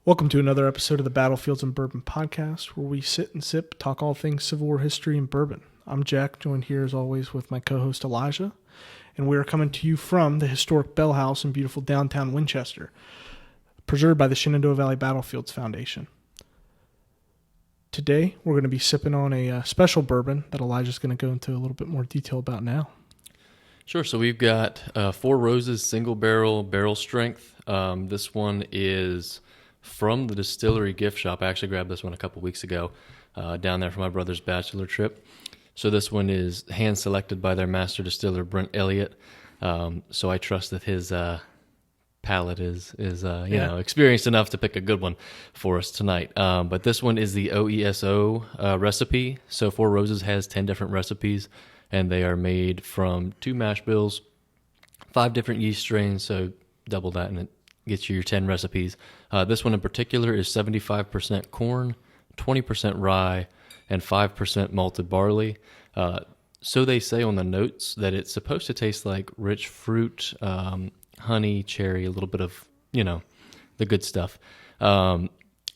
Welcome to another episode of the Battlefields Bourbon Podcast, where we sit and sip, talk all things Civil War history and bourbon. I'm Jack, joined here as always with my co-host Elijah, and we are coming to you from the historic Bell House in beautiful downtown Winchester, preserved by the Shenandoah Valley Battlefields Foundation. Today, we're going to be sipping on a special bourbon that Elijah's going to go into a little bit more detail about now. Sure. So we've got Four Roses single barrel strength. This one is from the Distillery gift shop. I actually grabbed this one a couple weeks ago down there for my brother's bachelor trip. So this one is hand selected by their master distiller, Brent Elliott. So I trust that his palate is experienced enough to pick a good one for us tonight. But this one is the OESO recipe. So Four Roses has 10 different recipes, and they are made from 2 mash bills, 5 different yeast strains, so double that and it gets you your 10 recipes. This one in particular is 75% corn, 20% rye, and 5% malted barley. So they say on the notes that it's supposed to taste like rich fruit, honey, cherry, a little bit of, the good stuff. And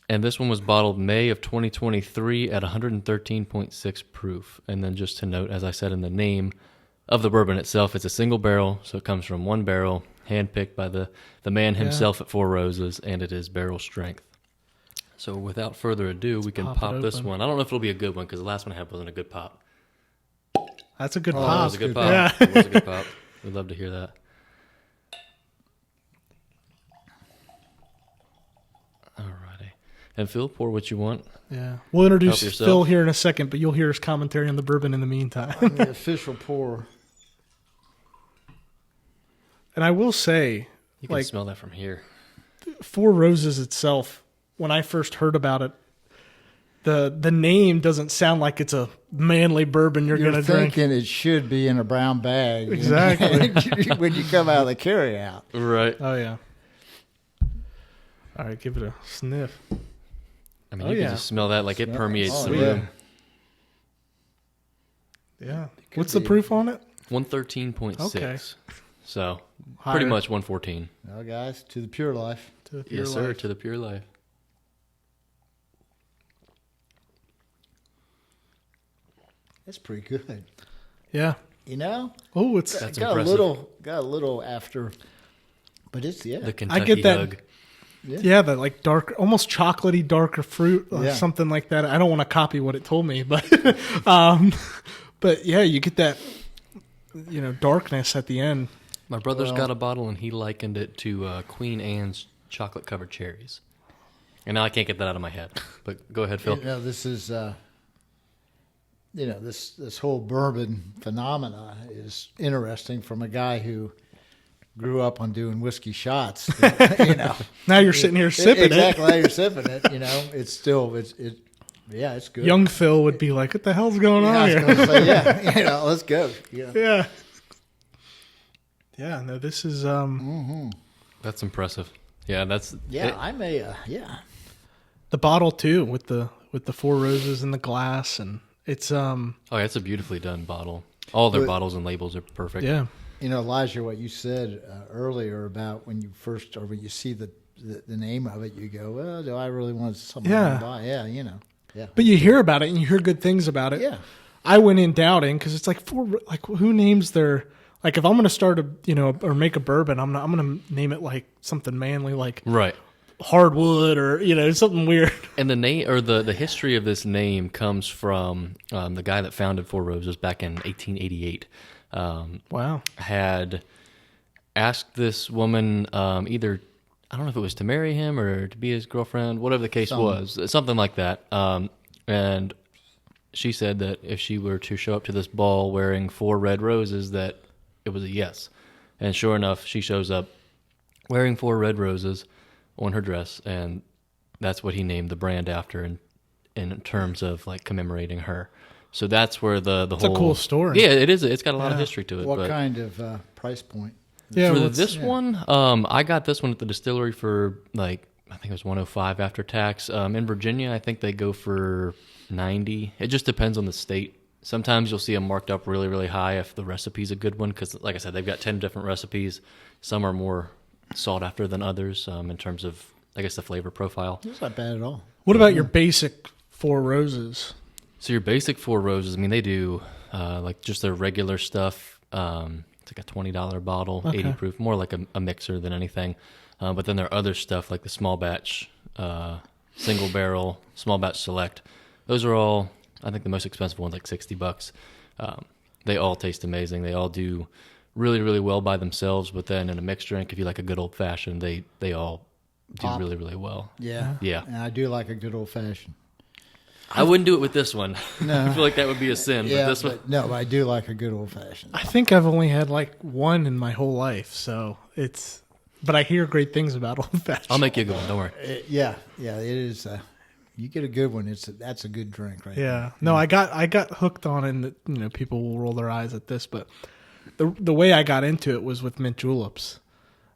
this one was bottled May of 2023 at 113.6 proof. And then just to note, as I said in the name of the bourbon itself, it's a single barrel, so it comes from one barrel, handpicked by the man himself at Four Roses, and it is barrel strength. So without further ado, we can pop this one. I don't know if it'll be a good one, because the last one I had wasn't a good pop. That's a good pop. That was a good pop. Yeah. It was a good pop. We'd love to hear that. Alrighty. And Phil, pour what you want. Yeah. We'll introduce Phil here in a second, but you'll hear his commentary on the bourbon in the meantime. The official pour. And I will say, You can smell that from here. Four Roses itself, when I first heard about it, the name doesn't sound like it's a manly bourbon you're going to drink. Thinking it should be in a brown bag. Exactly. When you come out of the carryout. Right. Oh, yeah. All right, give it a sniff. I mean, you can just smell that like it permeates the room. Yeah. What's the proof on it? 113.6. Okay. So, higher. Pretty much 114. Well, guys, to the pure life. Yes, sir, to the pure life. That's pretty good. Yeah. Oh, it's That's got impressive. got a little after, but it's The Kentucky I get that. hug. Yeah, that like dark, almost chocolatey, darker fruit, something like that. I don't want to copy what it told me, but but yeah, you get that darkness at the end. My brother's got a bottle, and he likened it to Queen Anne's chocolate-covered cherries. And now I can't get that out of my head. But go ahead, Phil. This is this whole bourbon phenomena is interesting from a guy who grew up on doing whiskey shots. Now you're sitting here sipping exactly, now you're sipping it. It's still it's good. Young Phil would be like, "What the hell's going on here?" I was gonna say, let's go. Yeah. Yeah. No, this is That's impressive. Yeah, that's the bottle too with the Four Roses in the glass, and it's it's a beautifully done bottle. All their bottles and labels are perfect. Yeah. Elijah, what you said earlier about when you see the name of it, you go, well, do I really want something to buy? Yeah, Yeah. But you hear about it and you hear good things about it. Yeah. I went in doubting because it's like who names their, like if I'm going to start or make a bourbon, I'm going to name it like something manly, like Right. Hardwood or something weird. And the name or the history of this name comes from the guy that founded Four Roses back in 1888. Wow. Had asked this woman either, I don't know if it was to marry him or to be his girlfriend, whatever the case was, something like that. And she said that if she were to show up to this ball wearing 4 red roses, that it was a yes. And sure enough, she shows up wearing 4 red roses on her dress, and that's what he named the brand after in terms of like commemorating her. So that's where the it's whole... It's a cool story. Yeah, it is. It's got a lot of history to it. What kind of price point? Yeah, for this one, I got this one at the distillery for I think it was $105 after tax. In Virginia, I think they go for $90. It just depends on the state. Sometimes you'll see them marked up really, really high if the recipe's a good one, because like I said, they've got 10 different recipes. Some are more sought after than others in terms of I guess, the flavor profile. It's not bad at all. What about your basic Four Roses? So your basic Four Roses, I mean, they do like just their regular stuff. It's like a $20 bottle, 80 proof, more like a mixer than anything. But then there are other stuff like the small batch, single barrel, small batch select. Those are all, I think the most expensive one's like $60. They all taste amazing. They all do really, really well by themselves. But then in a mixed drink, if you like a good old fashioned, they all do really, really well. Yeah. Yeah. And I do like a good old fashioned. I wouldn't do it with this one. No. I feel like that would be a sin. Yeah, but this one, no, I do like a good old fashioned. I think I've only had like one in my whole life, so but I hear great things about old fashioned. I'll make you a good one. Don't worry. Yeah, it is. You get a good one. That's a good drink, right? Yeah. No, I got hooked on it. And, people will roll their eyes at this, but the way I got into it was with mint juleps.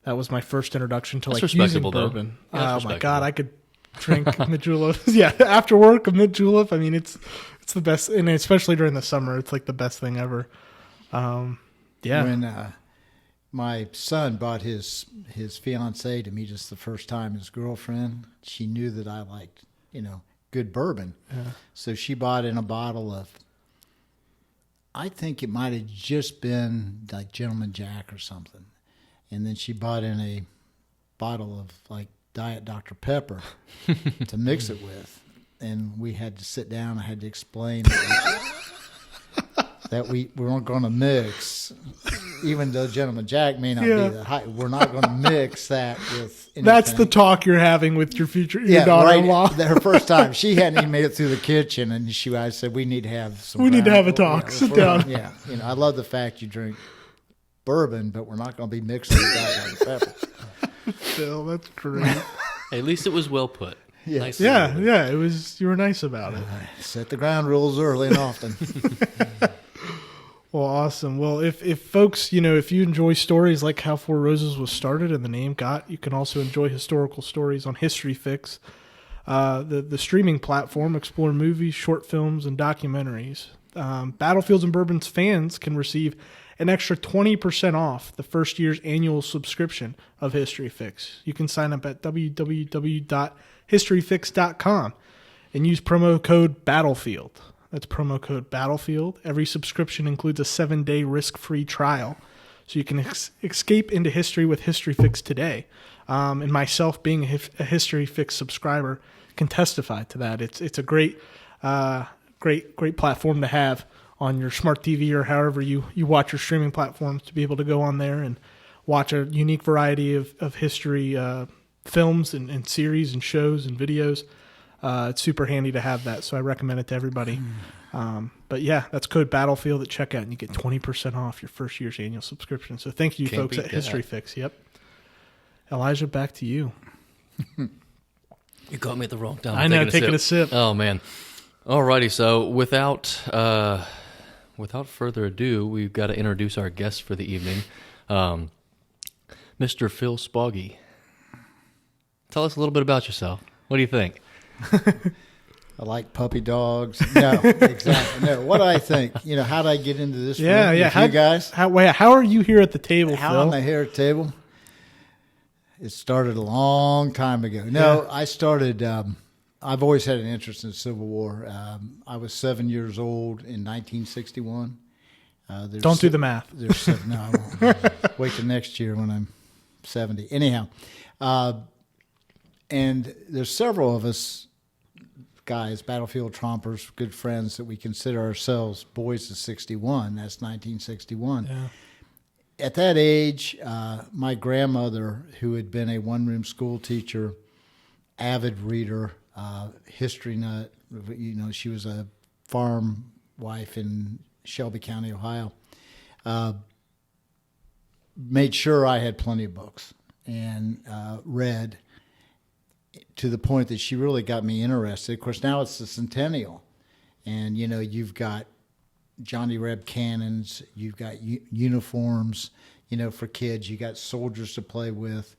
That was my first introduction to That's using though. bourbon. Yeah, oh my God, I could drink mint juleps. Yeah, after work, a mint julep. I mean, it's the best, and especially during the summer, it's like the best thing ever. Yeah. When my son brought his fiancée to me just the first time, his girlfriend, she knew that I liked good bourbon. Yeah. So she bought in a bottle of, I think it might have just been like Gentleman Jack or something. And then she bought in a bottle of like Diet Dr. Pepper to mix it with. And we had to sit down. I had to explain that we weren't going to mix, even though Gentleman Jack may not be the high. We're not going to mix that with anything. That's the talk you're having with your daughter-in-law. Right. Her first time. She hadn't even made it through the kitchen, and I said, we need to have some. We need to have a talk. Sit down. Yeah. I love the fact you drink bourbon, but we're not going to be mixing with Diet Dr. Pepper. Phil, that's great. Hey, at least it was well put. Yeah. Nice. Yeah, it was. You were nice about it. Set the ground rules early and often. Well, awesome. Well, if folks, if you enjoy stories like how Four Roses was started and the name got, you can also enjoy historical stories on History Fix, the streaming platform. Explore movies, short films, and documentaries. Battlefields and Bourbon's fans can receive an extra 20% off the first year's annual subscription of History Fix. You can sign up at www.historyfix.com and use promo code BATTLEFIELD. That's promo code BATTLEFIELD. Every subscription includes a 7-day risk-free trial, so you can escape into history with History Fix today. And myself, being a History Fix subscriber, can testify to that. It's a great platform to have on your smart TV or however you watch your streaming platforms, to be able to go on there and watch a unique variety of history films and series and shows and videos. It's super handy to have that, so I recommend it to everybody. But yeah, that's code Battlefield at checkout, and you get 20% off your first year's annual subscription. So thank you, folks at History Fix. Yep. Elijah, back to you. You caught me at the wrong time. I know, taking a sip. Oh, man. Alrighty, so without further ado, we've got to introduce our guest for the evening, Mr. Phil Spaugy. Tell us a little bit about yourself. What do you think? I like puppy dogs. No, exactly. No, what do I think? How did I get into this? Yeah. You guys? How are you here at the table, How Phil? am I here at the table? It started a long time ago. No, I started. I've always had an interest in the Civil War. I was 7 years old in 1961. Don't do the math. There's 7. No, I won't. Wait till next year when I'm 70. Anyhow, and there's several of us guys, battlefield trompers, good friends, that we consider ourselves boys of 61. That's 1961. Yeah. At that age, my grandmother, who had been a one-room school teacher, avid reader, history nut, she was a farm wife in Shelby County, Ohio, made sure I had plenty of books and read, to the point that she really got me interested. Of course, now it's the centennial, and you've got Johnny Reb cannons, you've got uniforms, for kids, you got soldiers to play with.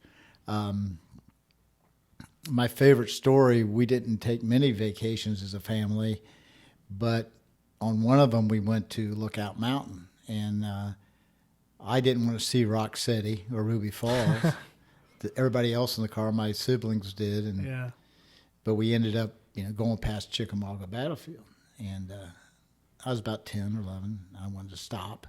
My favorite story, we didn't take many vacations as a family, but on one of them we went to Lookout Mountain, and I didn't want to see Rock City or Ruby Falls. everybody else in the car. My siblings did, but we ended up going past Chickamauga Battlefield, and I was about 10 or 11. I wanted to stop,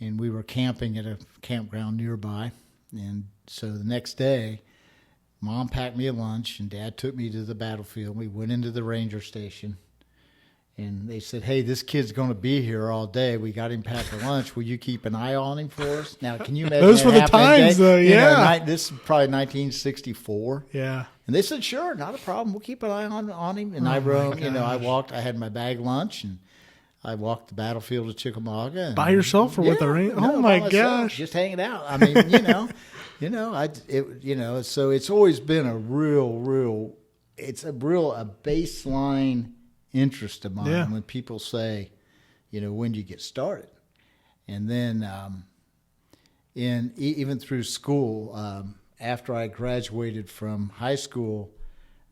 and we were camping at a campground nearby, and so the next day, Mom packed me a lunch, and Dad took me to the battlefield. We went into the ranger station, and they said, "Hey, this kid's going to be here all day. We got him packed a lunch. Will you keep an eye on him for us?" Now, can you imagine? Those were the times, though. Yeah, this is probably 1964. Yeah, and they said, "Sure, not a problem. We'll keep an eye on him." And I rode. I walked. I had my bag lunch, and I walked the battlefield of Chickamauga. And, by yourself or with a ranger? No, oh my gosh, just hanging out. I mean, so it's always been a baseline interest of mine when people say, when you get started. And then even through school, after I graduated from high school,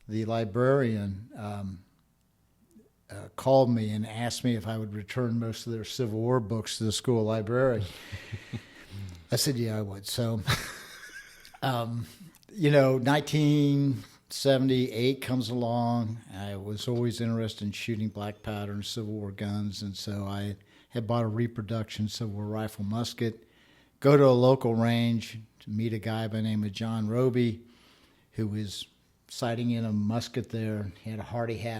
the librarian called me and asked me if I would return most of their Civil War books to the school library. I said, yeah, I would. So, 1978 comes along. I was always interested in shooting black powder and Civil War guns, and so I had bought a reproduction Civil War rifle musket, go to a local range to meet a guy by the name of John Roby, who was sighting in a musket there. He had a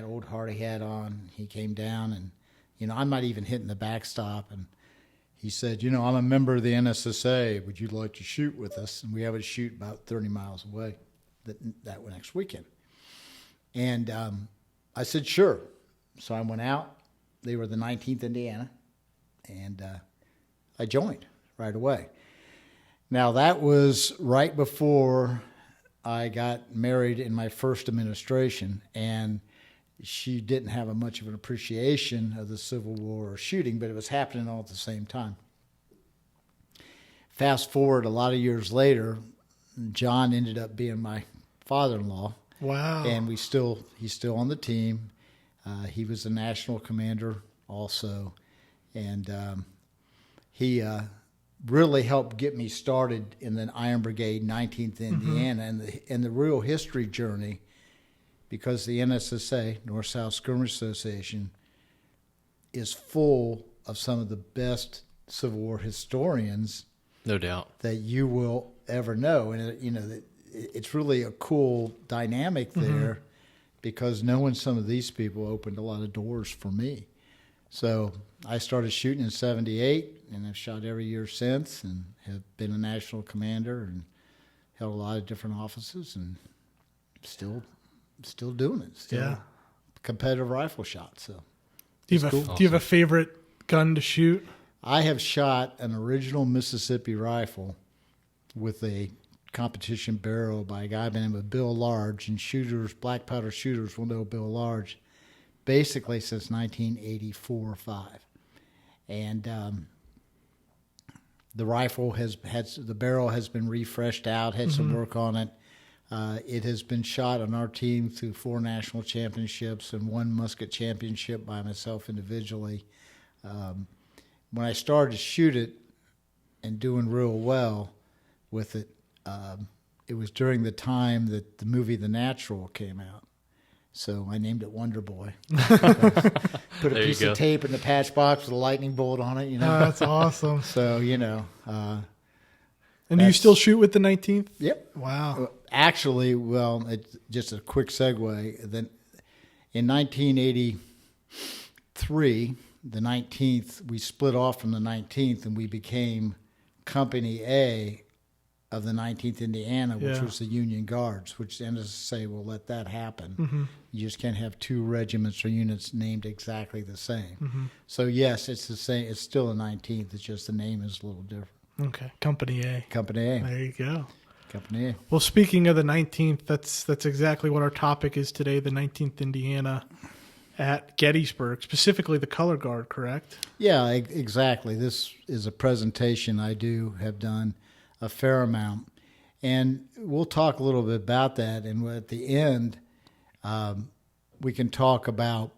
old Hardy hat on. He came down, and, I'm not even hitting the backstop, and he said, I'm a member of the NSSA. Would you like to shoot with us? And we have a shoot about 30 miles away that next weekend. And I said, sure. So I went out. They were the 19th Indiana, and I joined right away. Now, that was right before I got married in my first administration, and she didn't have much of an appreciation of the Civil War or shooting, but it was happening all at the same time. Fast forward a lot of years later, John ended up being my father-in-law. Wow. And he's still on the team. He was a national commander also. And he really helped get me started in the Iron Brigade, 19th Indiana, and the real history journey, because the NSSA, North-South Skirmish Association, is full of some of the best Civil War historians, no doubt, that you will ever know. And it's really a cool dynamic there, because knowing some of these people opened a lot of doors for me. So I started shooting in 78, and I've shot every year since, and have been a national commander and held a lot of different offices, and still doing it. Still competitive rifle shot. So do you have a favorite gun to shoot? I have shot an original Mississippi rifle with a competition barrel by a guy by the name of Bill Large, and black powder shooters will know Bill Large basically since 1984 or 5. And the rifle the barrel has been refreshed out, had some work on it. It has been shot on our team through 4 national championships and 1 musket championship by myself individually. When I started to shoot it and doing real well with it, it was during the time that the movie The Natural came out. So I named it Wonder Boy. Put a piece of tape in the patch box with a lightning bolt on it. Oh, that's awesome. So, and do you still shoot with the 19th? Yep. Wow. Actually, just a quick segue. Then in 1983, the 19th, we split off from the 19th, and we became Company A of the 19th Indiana, which was the Union Guards, which the NSSA will let that happen. You just can't have 2 regiments or units named exactly the same. So, yes, it's the same. It's still the 19th. It's just the name is a little different. Okay, Company A. Company A. There you go. Company A. Well, speaking of the 19th, that's exactly what our topic is today, the 19th Indiana at Gettysburg, specifically the color guard, correct? Yeah, exactly. This is a presentation I have done a fair amount. And we'll talk a little bit about that. And at the end, we can talk about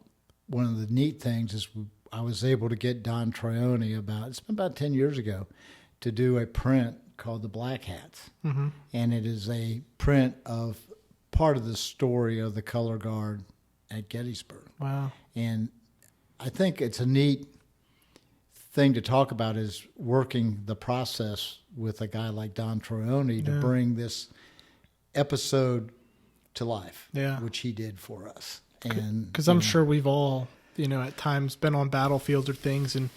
one of the neat things is I was able to get Don Trione it's been about 10 years ago, to do a print called The Black Hats. Mm-hmm. And it is a print of part of the story of the color guard at Gettysburg. Wow. And I think it's a neat thing to talk about is working the process with a guy like Don Troiani to bring this episode to life, which he did for us. And because I'm sure we've all, at times been on battlefields or things, and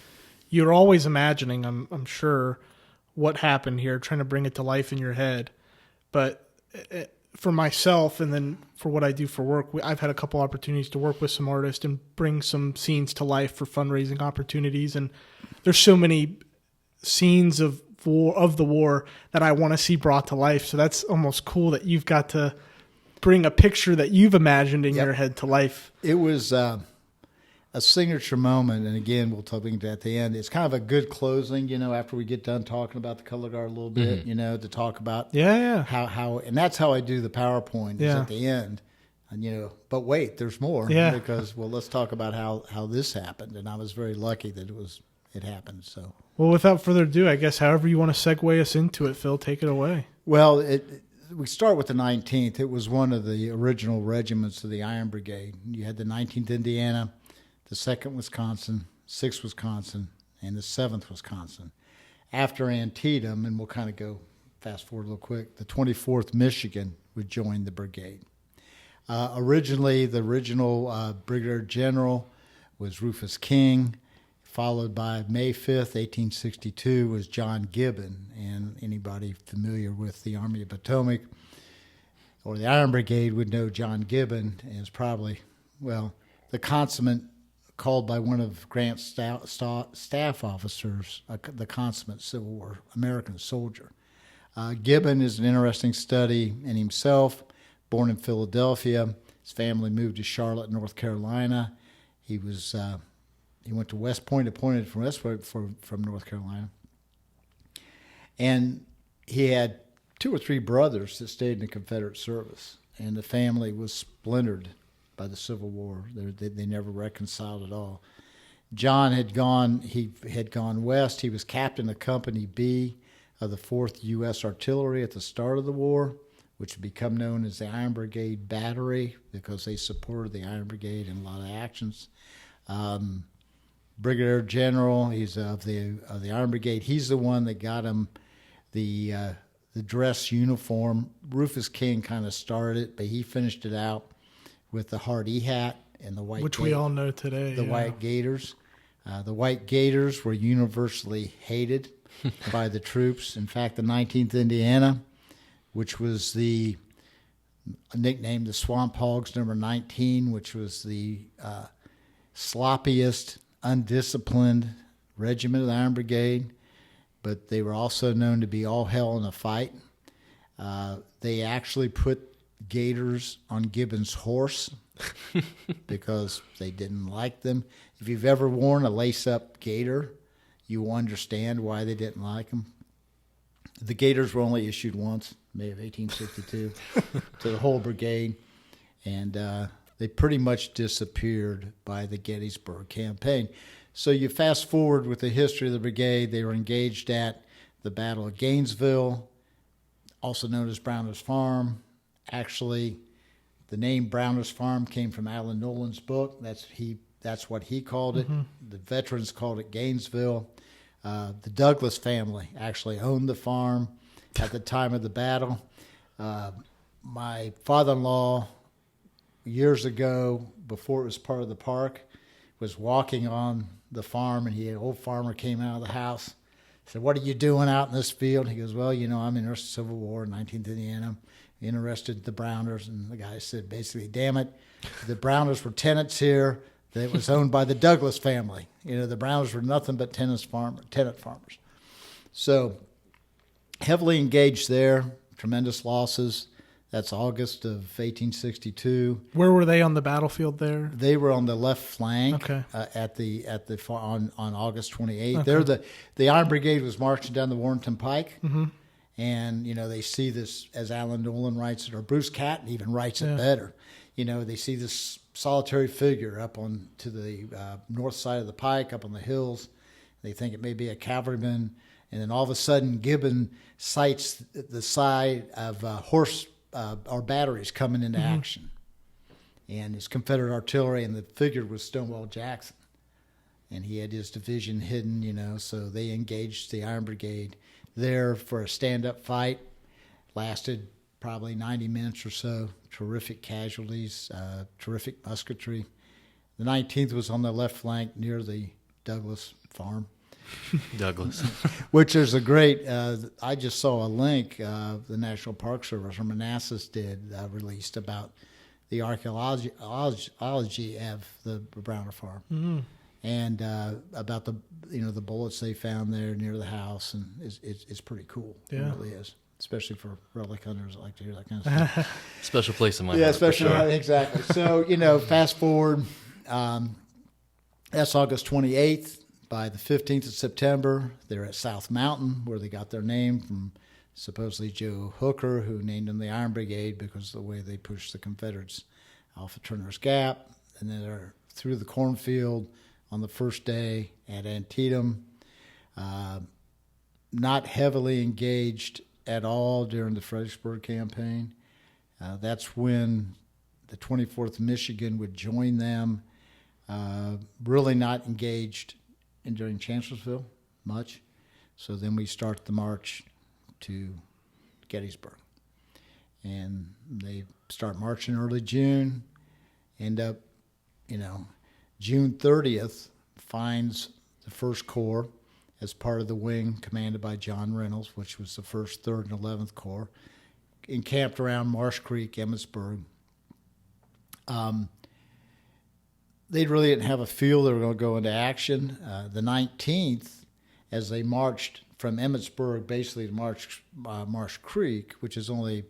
you're always imagining, I'm sure, what happened here, trying to bring it to life in your head. But for myself, and then for what I do for work, I've had a couple opportunities to work with some artists and bring some scenes to life for fundraising opportunities. And there's so many scenes of the war that I want to see brought to life. So that's almost cool that you've got to bring a picture that you've imagined in your head to life. It was a signature moment, and again, we'll talk about it at the end. It's kind of a good closing, after we get done talking about the color guard a little bit, to talk about how, and that's how I do the PowerPoint is at the end, and but wait, there's more, because let's talk about how this happened, and I was very lucky that it happened. So, well, without further ado, I guess however you want to segue us into it, Phil, take it away. Well, we start with the 19th. It was one of the original regiments of the Iron Brigade. You had the 19th Indiana, the 2nd Wisconsin, 6th Wisconsin, and the 7th Wisconsin. After Antietam, and we'll kind of go fast forward a little quick, the 24th Michigan would join the brigade. Originally, the original Brigadier General was Rufus King, followed by May 5th, 1862, was John Gibbon. And anybody familiar with the Army of Potomac or the Iron Brigade would know John Gibbon is probably, the consummate called by one of Grant's staff officers, the consummate Civil War American soldier. Gibbon is an interesting study in himself. Born in Philadelphia, his family moved to Charlotte, North Carolina. He went to West Point, appointed from West Point from North Carolina. And he had 2 or 3 brothers that stayed in the Confederate service, and the family was splintered by the Civil War. They never reconciled at all. John had gone west. He was captain of Company B of the 4th U.S. Artillery at the start of the war, which would become known as the Iron Brigade Battery because they supported the Iron Brigade in a lot of actions. Brigadier General, he's of the Iron Brigade. He's the one that got him the dress uniform. Rufus King kind of started it, but he finished it out with the Hardee hat and the white, which we all know today. The white gaiters. The white gaiters were universally hated by the troops. In fact, the 19th Indiana, which was the nicknamed the Swamp Hogs, number 19, which was the sloppiest, undisciplined regiment of the Iron Brigade, but they were also known to be all hell in a fight. They actually put gaiters on Gibbon's horse because they didn't like them. If you've ever worn a lace-up gaiter, you will understand why they didn't like them. The gaiters were only issued once, May of 1862, to the whole brigade, and they pretty much disappeared by the Gettysburg campaign. So you fast forward with the history of the brigade. They were engaged at the Battle of Gainesville, also known as Browner's Farm. Actually, the name Browner's Farm came from Alan Nolan's book. That's what he called it. Mm-hmm. The veterans called it Gainesville. The Douglas family actually owned the farm at the time of the battle. My father-in-law, years ago, before it was part of the park, was walking on the farm, and an old farmer came out of the house. Said, "What are you doing out in this field?" He goes, "Well, I'm interested in the Civil War, 19th Indiana, interested in the Browners." And the guy said, basically, "Damn it, the Browners were tenants here. That was owned by the Douglas family. The Browners were nothing but tenant farmers." So heavily engaged there, tremendous losses. That's August of 1862. Where were they on the battlefield there? They were on the left flank. Okay. On August 28th. Okay. The Iron Brigade was marching down the Warrenton Pike. Mm-hmm. And, they see this, as Alan Nolan writes it, or Bruce Catton even writes it better. They see this solitary figure up on to the north side of the pike, up on the hills. They think it may be a cavalryman, And then all of a sudden, Gibbon sights the side of our batteries coming into action. And it's Confederate artillery, and the figure was Stonewall Jackson. And he had his division hidden, so they engaged the Iron Brigade there for a stand-up fight. Lasted probably 90 minutes or so. Terrific casualties, terrific musketry. The 19th was on the left flank near the Douglas farm. Douglas. Which is a great, I just saw a link the National Park Service, or Manassas did, released about the archaeology of the Browner farm. Mm-hmm. And about the bullets they found there near the house, and it's pretty cool. Yeah. It really is, especially for relic hunters that like to hear that kind of stuff. Special place in my heart. Yeah, especially for sure. Exactly. So fast forward, that's August 28th. By the 15th of September, they're at South Mountain, where they got their name from supposedly Joe Hooker, who named them the Iron Brigade because of the way they pushed the Confederates off of Turner's Gap. And then they're through the cornfield on the first day at Antietam. Not heavily engaged at all during the Fredericksburg campaign. That's when the 24th Michigan would join them. Really not engaged during Chancellorsville much. So then we start the march to Gettysburg. And they start marching early June, end up, June 30th finds the 1st Corps as part of the wing commanded by John Reynolds, which was the 1st, 3rd, and 11th Corps, encamped around Marsh Creek, Emmitsburg. They really didn't have a feel they were going to go into action. The 19th, as they marched from Emmitsburg basically to Marsh Creek, which is only,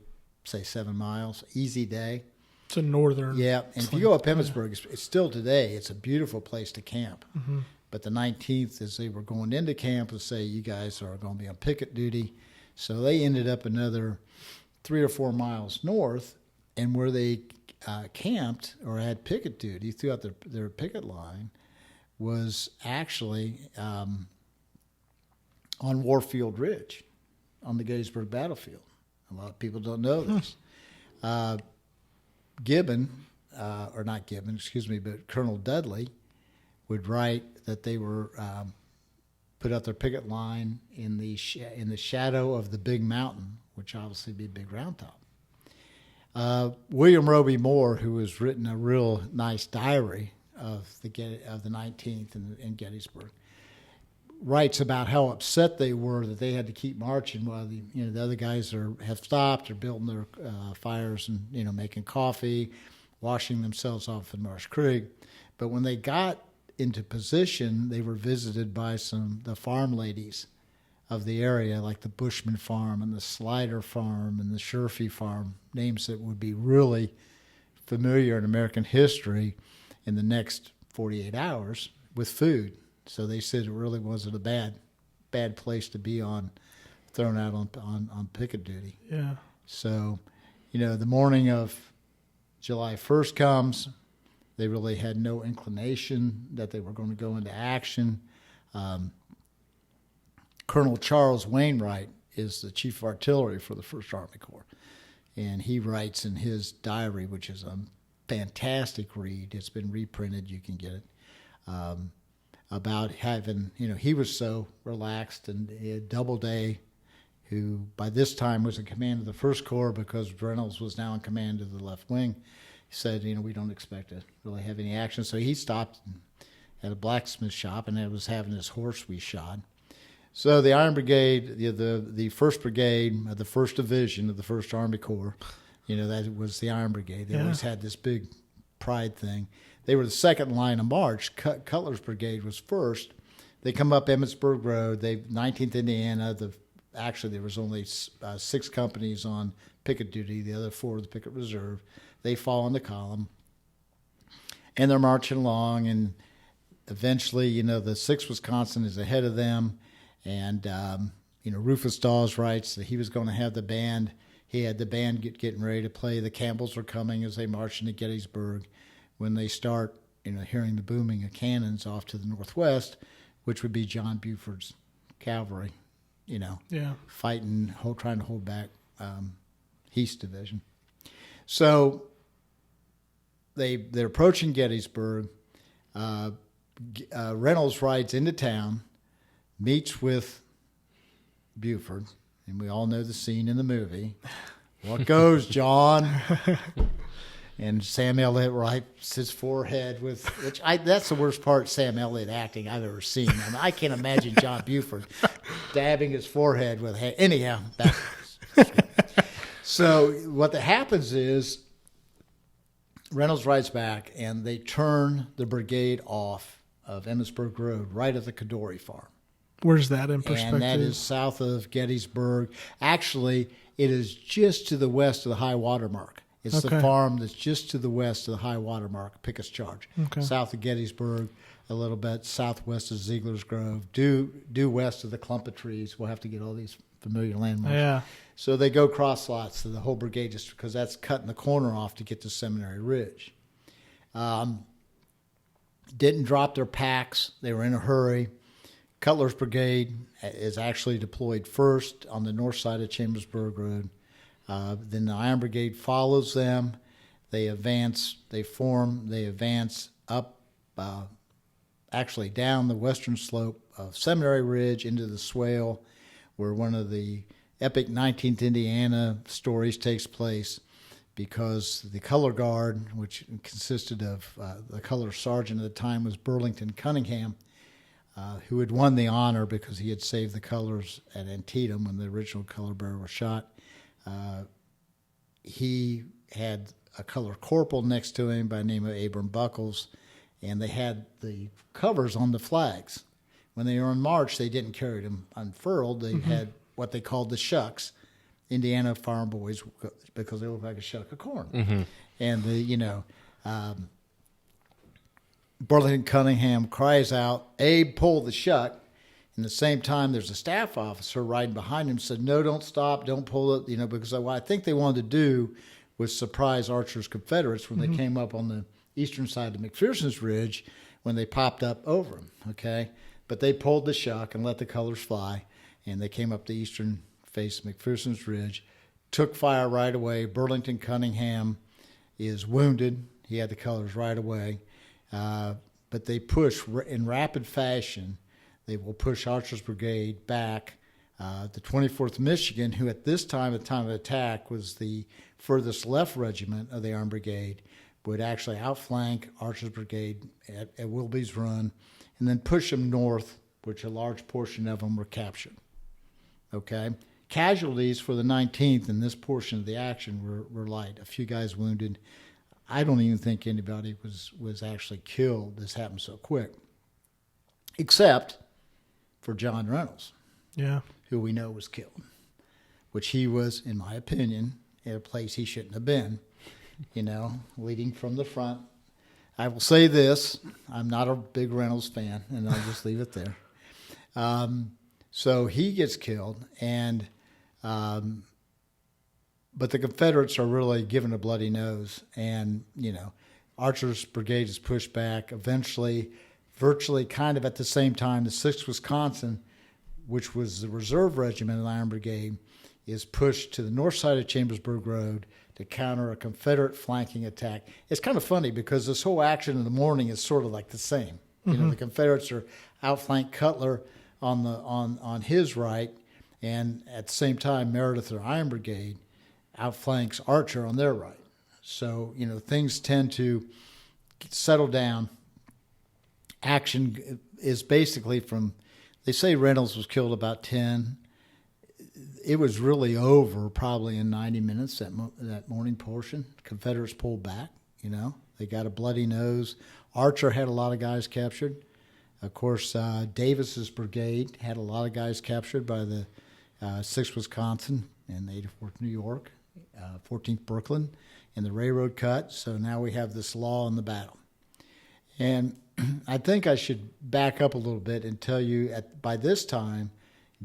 say, 7 miles, easy day. It's a northern. Yeah, and if you go up Emmitsburg, it's still today, it's a beautiful place to camp. Mm-hmm. But the 19th, as they were going into camp, to say, you guys are going to be on picket duty. So they ended up another 3 or 4 miles north, and where they camped or had picket duty throughout their picket line was actually on Warfield Ridge on the Gettysburg battlefield. A lot of people don't know this. But Colonel Dudley would write that they were put out their picket line in the shadow of the big mountain, which obviously would be Big Round Top. William Roby Moore, who has written a real nice diary of the 19th in Gettysburg, writes about how upset they were that they had to keep marching while the other guys have stopped or building their fires and making coffee, washing themselves off in Marsh Creek. But when they got into position, they were visited by the farm ladies of the area, like the Bushman Farm and the Slider Farm and the Sherfy Farm, names that would be really familiar in American history in the next 48 hours with food. So they said it really wasn't a bad place to be thrown out on picket duty. Yeah. So, the morning of July 1st comes. They really had no inclination that they were going to go into action. Colonel Charles Wainwright is the chief of artillery for the 1st Army Corps. And he writes in his diary, which is a fantastic read. It's been reprinted. You can get it. About having, he was so relaxed, and he had Doubleday, who by this time was in command of the 1st Corps because Reynolds was now in command of the left wing. He said, we don't expect to really have any action. So he stopped at a blacksmith shop and was having his horse reshod. So the Iron Brigade, the 1st Brigade of the 1st Division of the 1st Army Corps, that was the Iron Brigade. They always had this big pride thing. They were the second line of march. Cutler's Brigade was first. They come up Emmitsburg Road. 19th Indiana. Actually, there was only 6 companies on picket duty. The other 4 of the picket reserve. They fall in the column, and they're marching along. And eventually, the 6th Wisconsin is ahead of them. And, Rufus Dawes writes that he was going to have the band. He had the band getting ready to play. The Campbells were coming as they march into Gettysburg. When they start, hearing the booming of cannons off to the northwest, which would be John Buford's cavalry fighting, trying to hold back Heath's division. So they're approaching Gettysburg. Reynolds rides into town, meets with Buford, and we all know the scene in the movie. What goes, John? And Sam Elliott wipes his forehead with, that's the worst part, Sam Elliott acting I've ever seen. I mean, I can't imagine John Buford dabbing his forehead with, anyhow. So what happens is Reynolds rides back, and they turn the brigade off of Emmitsburg Road, right at the Cadore farm. Where's that in perspective? And that is south of Gettysburg. Actually, it is just to the west of the high water mark. It's the farm that's just to the west of the high water mark, Pickett's Charge. Okay. South of Gettysburg, a little bit southwest of Ziegler's Grove, due west of the clump of trees. We'll have to get all these familiar landmarks. Yeah. So they go cross lots to the whole brigade just because that's cutting the corner off to get to Seminary Ridge. Didn't drop their packs. They were in a hurry. Cutler's brigade is actually deployed first on the north side of Chambersburg Road. Then the Iron Brigade follows them. They advance, they advance up, actually down the western slope of Seminary Ridge into the swale, where one of the epic 19th Indiana stories takes place, because the color guard, which consisted of the color sergeant at the time was Burlington Cunningham, who had won the honor because he had saved the colors at Antietam when the original color bearer was shot. He had a color corporal next to him by the name of Abram Buckles, and they had the covers on the flags. When they were on march, they didn't carry them unfurled. They had what they called the shucks, Indiana farm boys, because they looked like a shuck of corn. And Burlington Cunningham cries out, "Abe, pull the shuck." And at the same time, there's a staff officer riding behind him, said, "No, don't stop, don't pull it," because what I think they wanted to do was surprise Archer's Confederates when they came up on the eastern side of McPherson's Ridge, when they popped up over them, okay? But they pulled the shuck and let the colors fly, and they came up the eastern face of McPherson's Ridge, took fire right away. Burlington Cunningham is wounded. He had the colors right away. But they push in rapid fashion. They will push Archer's Brigade back. The 24th Michigan, who at the time of attack was the furthest left regiment of the Armed Brigade, would actually outflank Archer's Brigade at Wilby's Run and then push them north, which a large portion of them were captured. Okay? Casualties for the 19th in this portion of the action were light. A few guys wounded. I don't even think anybody was actually killed. This happened so quick. Except for John Reynolds, who we know was killed, which he was, in my opinion, in a place he shouldn't have been, leading from the front. I will say this, I'm not a big Reynolds fan, and I'll just leave it there. So he gets killed, and but the Confederates are really given a bloody nose, and, Archer's Brigade is pushed back. Eventually, virtually kind of at the same time, the 6th Wisconsin, which was the reserve regiment of the Iron Brigade, is pushed to the north side of Chambersburg Road to counter a Confederate flanking attack. It's kind of funny because this whole action in the morning is sort of like the same. The Confederates are outflank Cutler on his right, and at the same time, Meredith, their Iron Brigade, outflanks Archer on their right. So, things tend to settle down. Action is basically they say Reynolds was killed about 10. It was really over probably in 90 minutes, that morning portion. Confederates pulled back, They got a bloody nose. Archer had a lot of guys captured. Of course, Davis's brigade had a lot of guys captured by the 6th Wisconsin and the 84th New York, 14th Brooklyn, and the railroad cut. So now we have this law in the battle. And I think I should back up a little bit and tell you by this time,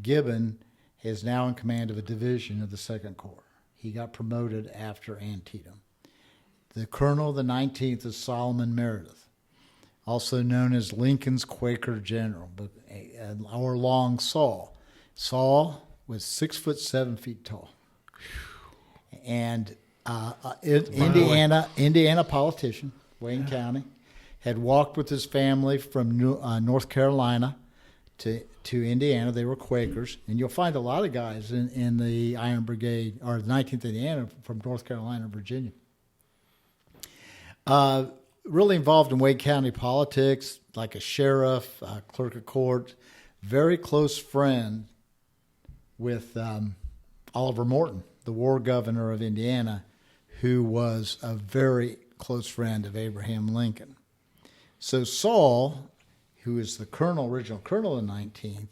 Gibbon is now in command of a division of the 2nd Corps. He got promoted after Antietam. The colonel of the 19th is Solomon Meredith, also known as Lincoln's Quaker General, or Long Saul, Saul was 6'7" tall, and Indiana politician, Wayne County, had walked with his family from North Carolina to Indiana. They were Quakers, and you'll find a lot of guys in the Iron Brigade or the 19th Indiana from North Carolina and Virginia. Really involved in Wayne County politics, like a sheriff, clerk of court, very close friend with Oliver Morton, the war governor of Indiana, who was a very close friend of Abraham Lincoln. So Saul, who is the original colonel of the 19th,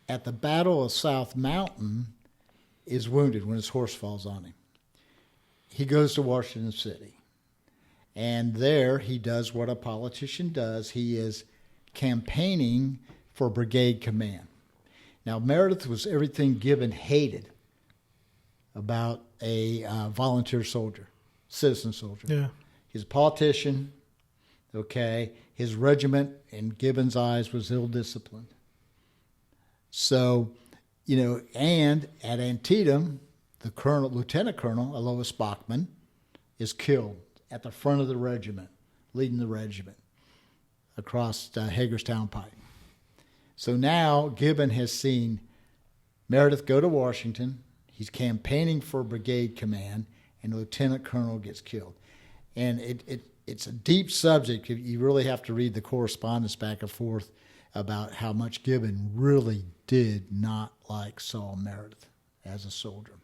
at the Battle of South Mountain, is wounded when his horse falls on him. He goes to Washington City. And there he does what a politician does. He is campaigning for brigade command. Now, Meredith was everything Gibbon hated about a volunteer soldier, citizen soldier. Yeah. He's a politician, okay? His regiment, in Gibbon's eyes, was ill-disciplined. So, and at Antietam, the Lieutenant Colonel, Alois Bachman, is killed at the front of the regiment, leading the regiment across Hagerstown Pike. So now Gibbon has seen Meredith go to Washington. He's campaigning for brigade command, and the lieutenant colonel gets killed. And it's a deep subject. You really have to read the correspondence back and forth about how much Gibbon really did not like Saul Meredith as a soldier.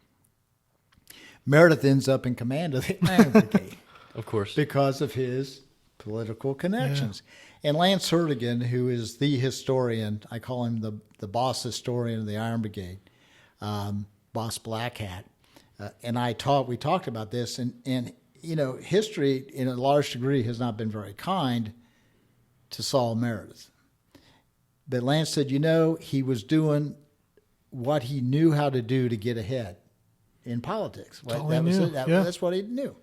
Meredith ends up in command of the Iron Brigade. Of course. Because of his political connections. Yeah. And Lance Hurtigan, who is the historian, I call him the boss historian of the Iron Brigade, Boss Black Hat, and we talked about this, and history in a large degree has not been very kind to Saul Meredith. But Lance said, he was doing what he knew how to do to get ahead in politics. That's what he knew.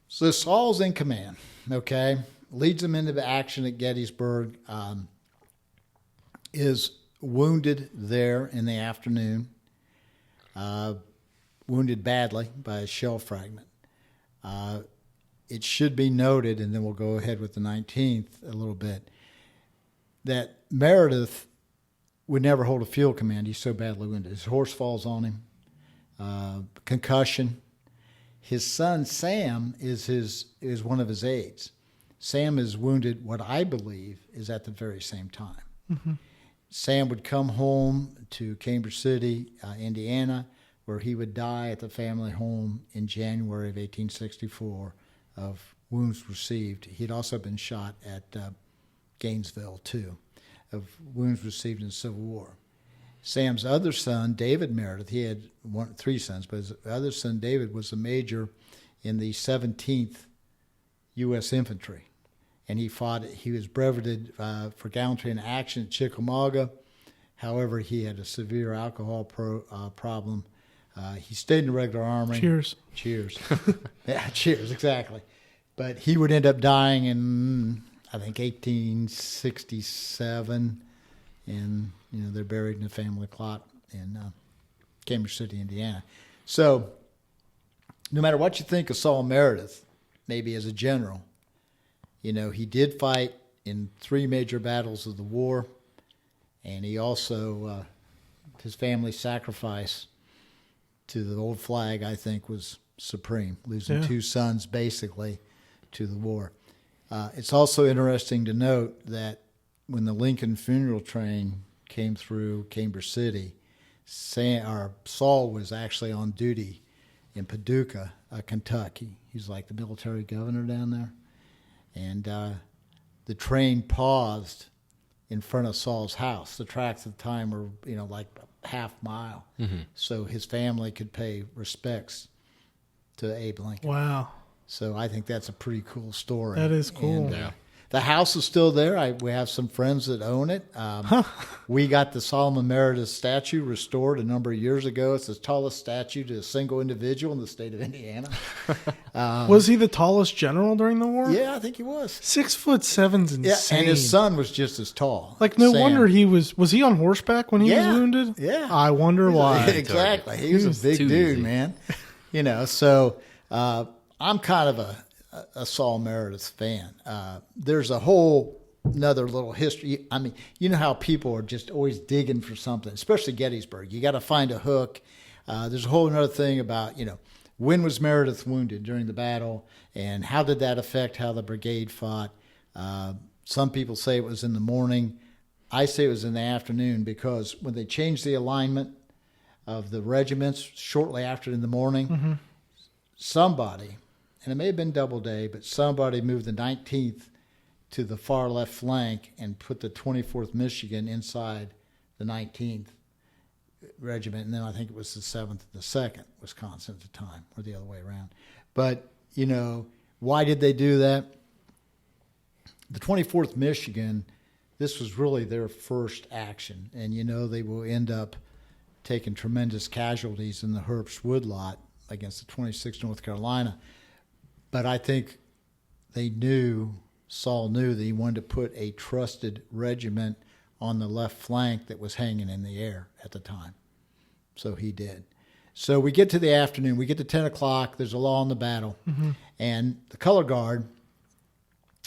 So Saul's in command, okay? Leads him into the action at Gettysburg, is wounded there in the afternoon, wounded badly by a shell fragment. It should be noted, and then we'll go ahead with the 19th a little bit, that Meredith would never hold a field command. He's so badly wounded. His horse falls on him, concussion. His son Sam is one of his aides. Sam is wounded, what I believe, is at the very same time. Mm-hmm. Sam would come home to Cambridge City, Indiana, where he would die at the family home in January of 1864 of wounds received. He'd also been shot at Gainesville, too, of wounds received in the Civil War. Sam's other son, David Meredith, he had three sons, but his other son, David, was a major in the 17th U.S. Infantry. And he was brevetted for gallantry in action at Chickamauga. However, he had a severe alcohol problem. He stayed in the regular army. Cheers. Yeah, cheers, exactly. But he would end up dying in, I think, 1867. And, they're buried in a family plot in Cambridge City, Indiana. So no matter what you think of Saul Meredith, maybe as a general, he did fight in 3 major battles of the war, and he also, his family's sacrifice to the old flag, I think, was supreme, losing 2 sons basically to the war. It's also interesting to note that when the Lincoln funeral train came through Cambridge City, Saul was actually on duty in Paducah, Kentucky. He's like the military governor down there. And the train paused in front of Saul's house. The tracks at the time were, like a half mile. Mm-hmm. So his family could pay respects to Abe Lincoln. Wow. So I think that's a pretty cool story. That is cool. And, The house is still there. We have some friends that own it. We got the Solomon Meredith statue restored a number of years ago. It's the tallest statue to a single individual in the state of Indiana. Was he the tallest general during the war? Yeah, I think he was. 6'7"'s insane. Yeah, and his son was just as tall. Like, no Sam. wonder he was he on horseback when he was wounded? Yeah. I wonder why. Exactly. He was a big dude, man. So I'm kind of a Saul Meredith fan. There's a whole another little history. I mean, you know how people are just always digging for something, especially Gettysburg. You got to find a hook. There's a whole another thing about, when was Meredith wounded during the battle, and how did that affect how the brigade fought? Some people say it was in the morning. I say it was in the afternoon, because when they changed the alignment of the regiments shortly after in the morning, somebody, and it may have been Doubleday, but somebody moved the 19th to the far left flank and put the 24th Michigan inside the 19th regiment, and then I think it was the 7th and the 2nd Wisconsin at the time, or the other way around. But, why did they do that? The 24th Michigan, this was really their first action, and they will end up taking tremendous casualties in the Herbst Woodlot against the 26th North Carolina. But I think Saul knew that he wanted to put a trusted regiment on the left flank that was hanging in the air at the time. So he did. So we get to the afternoon. We get to 10 o'clock. There's a law on the battle. And the color guard,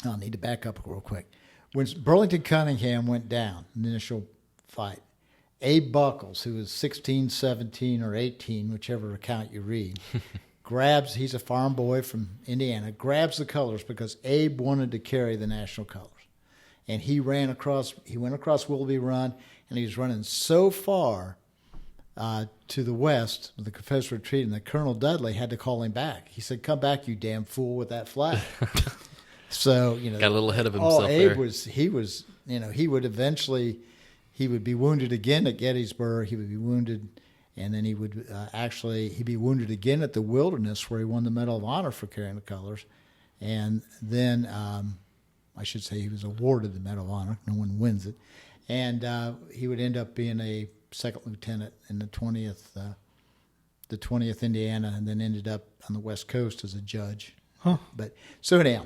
I'll need to back up real quick. When Burlington Cunningham went down in the initial fight, Abe Buckles, who was 16, 17, or 18, whichever account you read, he's a farm boy from Indiana, grabs the colors because Abe wanted to carry the national colors. And he went across Willoughby Run, and he was running so far to the west of the Confederate retreat, and that Colonel Dudley had to call him back. He said, "Come back, you damn fool, with that flag." So, got a little ahead of himself Abe there. he would be wounded again at Gettysburg. He would be wounded, and then he would he'd be wounded again at the Wilderness, where he won the Medal of Honor for carrying the colors. And then, I should say, he was awarded the Medal of Honor. No one wins it. And he would end up being a second lieutenant in the 20th Indiana, and then ended up on the West Coast as a judge. But so anyhow,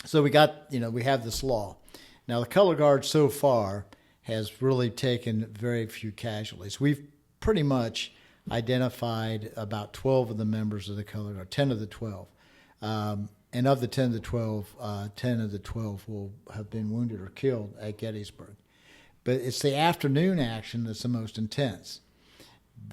so we have this law. Now the color guard so far has really taken very few casualties. We've pretty much identified about 12 of the members of the color guard, 10 of the 12. And of the 10 of the 12, 10 of the 12 will have been wounded or killed at Gettysburg. But it's the afternoon action that's the most intense.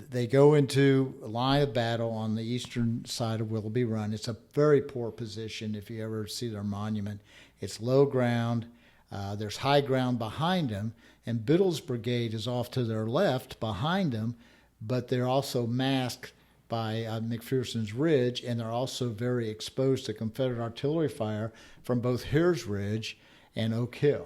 They go into a line of battle on the eastern side of Willoughby Run. It's a very poor position if you ever see their monument. It's low ground. There's high ground behind them, and Biddle's brigade is off to their left behind them, but they're also masked by McPherson's Ridge, and they're also very exposed to Confederate artillery fire from both Hare's Ridge and Oak Hill.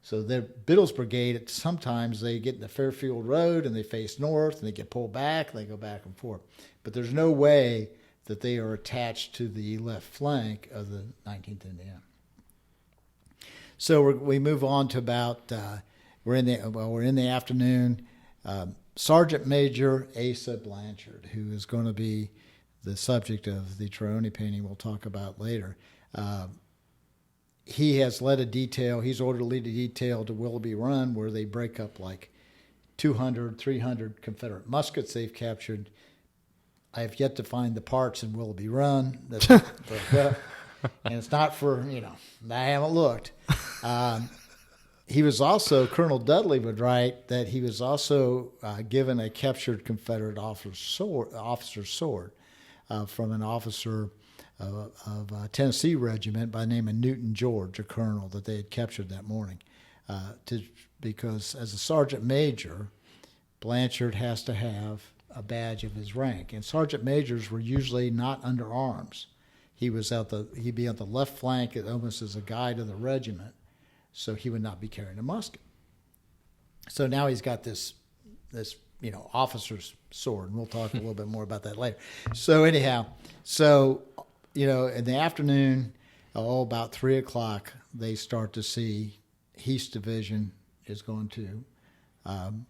So Biddle's brigade, sometimes they get in the Fairfield Road and they face north, and they get pulled back, and they go back and forth. But there's no way that they are attached to the left flank of the 19th Indiana. So we move on to about we're in the afternoon. Sergeant Major Asa Blanchard, who is going to be the subject of the Trelawney painting we'll talk about later. He has led a detail. He's ordered to lead a detail to Willoughby Run, where they break up like 200, 300 Confederate muskets they've captured. I have yet to find the parts in Willoughby Run that broke up. And it's not for, I haven't looked. He was also, Colonel Dudley would write that he was also given a captured Confederate officer's sword from an officer of a Tennessee regiment by the name of Newton George, a colonel that they had captured that morning. Because as a sergeant major, Blanchard has to have a badge of his rank. And sergeant majors were usually not under arms. He'd be on the left flank almost as a guide of the regiment, so he would not be carrying a musket. So now he's got this officer's sword, and we'll talk a little bit more about that later. So anyhow, in the afternoon, about 3 o'clock, they start to see Heath's division is going to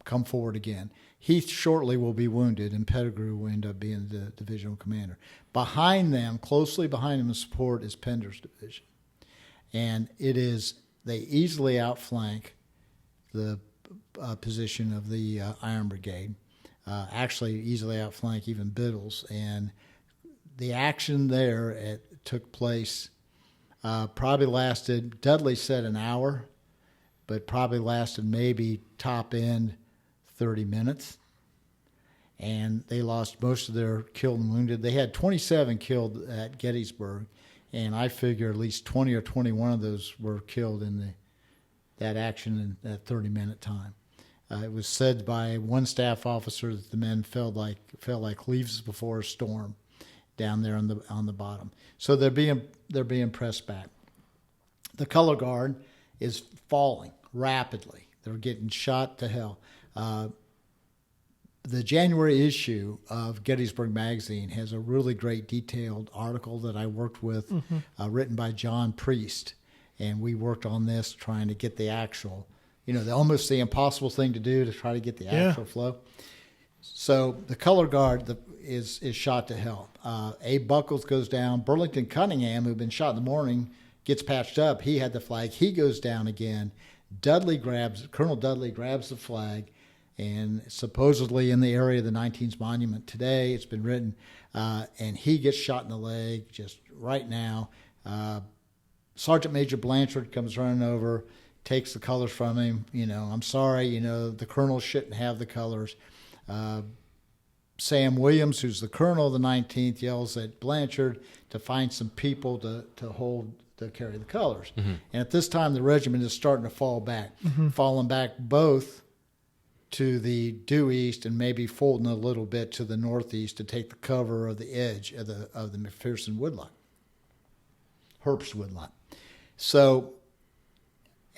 come forward again. Heath shortly will be wounded, and Pettigrew will end up being the divisional commander. Behind them, closely behind them in support, is Pender's division. And they easily outflank the position of the Iron Brigade, actually easily outflank even Biddle's. And the action there took place, probably lasted, Dudley said an hour, but probably lasted maybe top end 30 minutes. And they lost most of their killed and wounded. They had 27 killed at Gettysburg, and I figure at least 20 or 21 of those were killed in that action in that 30-minute time. It was said by one staff officer that the men felt like leaves before a storm down there on the bottom. So they're being pressed back. The color guard is falling rapidly. They're getting shot to hell. The January issue of Gettysburg Magazine has a really great detailed article that I worked with, written by John Priest, and we worked on this trying to get the actual, almost the impossible thing to do to try to get the actual flow. So the color guard is shot to hell. Abe Buckles goes down. Burlington Cunningham, who'd been shot in the morning, gets patched up. He had the flag. He goes down again. Colonel Dudley grabs the flag, and supposedly in the area of the 19th Monument today, it's been written, and he gets shot in the leg just right now. Sergeant Major Blanchard comes running over, takes the colors from him. I'm sorry, the colonel shouldn't have the colors. Sam Williams, who's the colonel of the 19th, yells at Blanchard to find some people to carry the colors. Mm-hmm. And at this time, the regiment is starting to fall back, falling back both to the due east and maybe folding a little bit to the northeast to take the cover of the edge of the McPherson woodlot, Herbst woodlot. So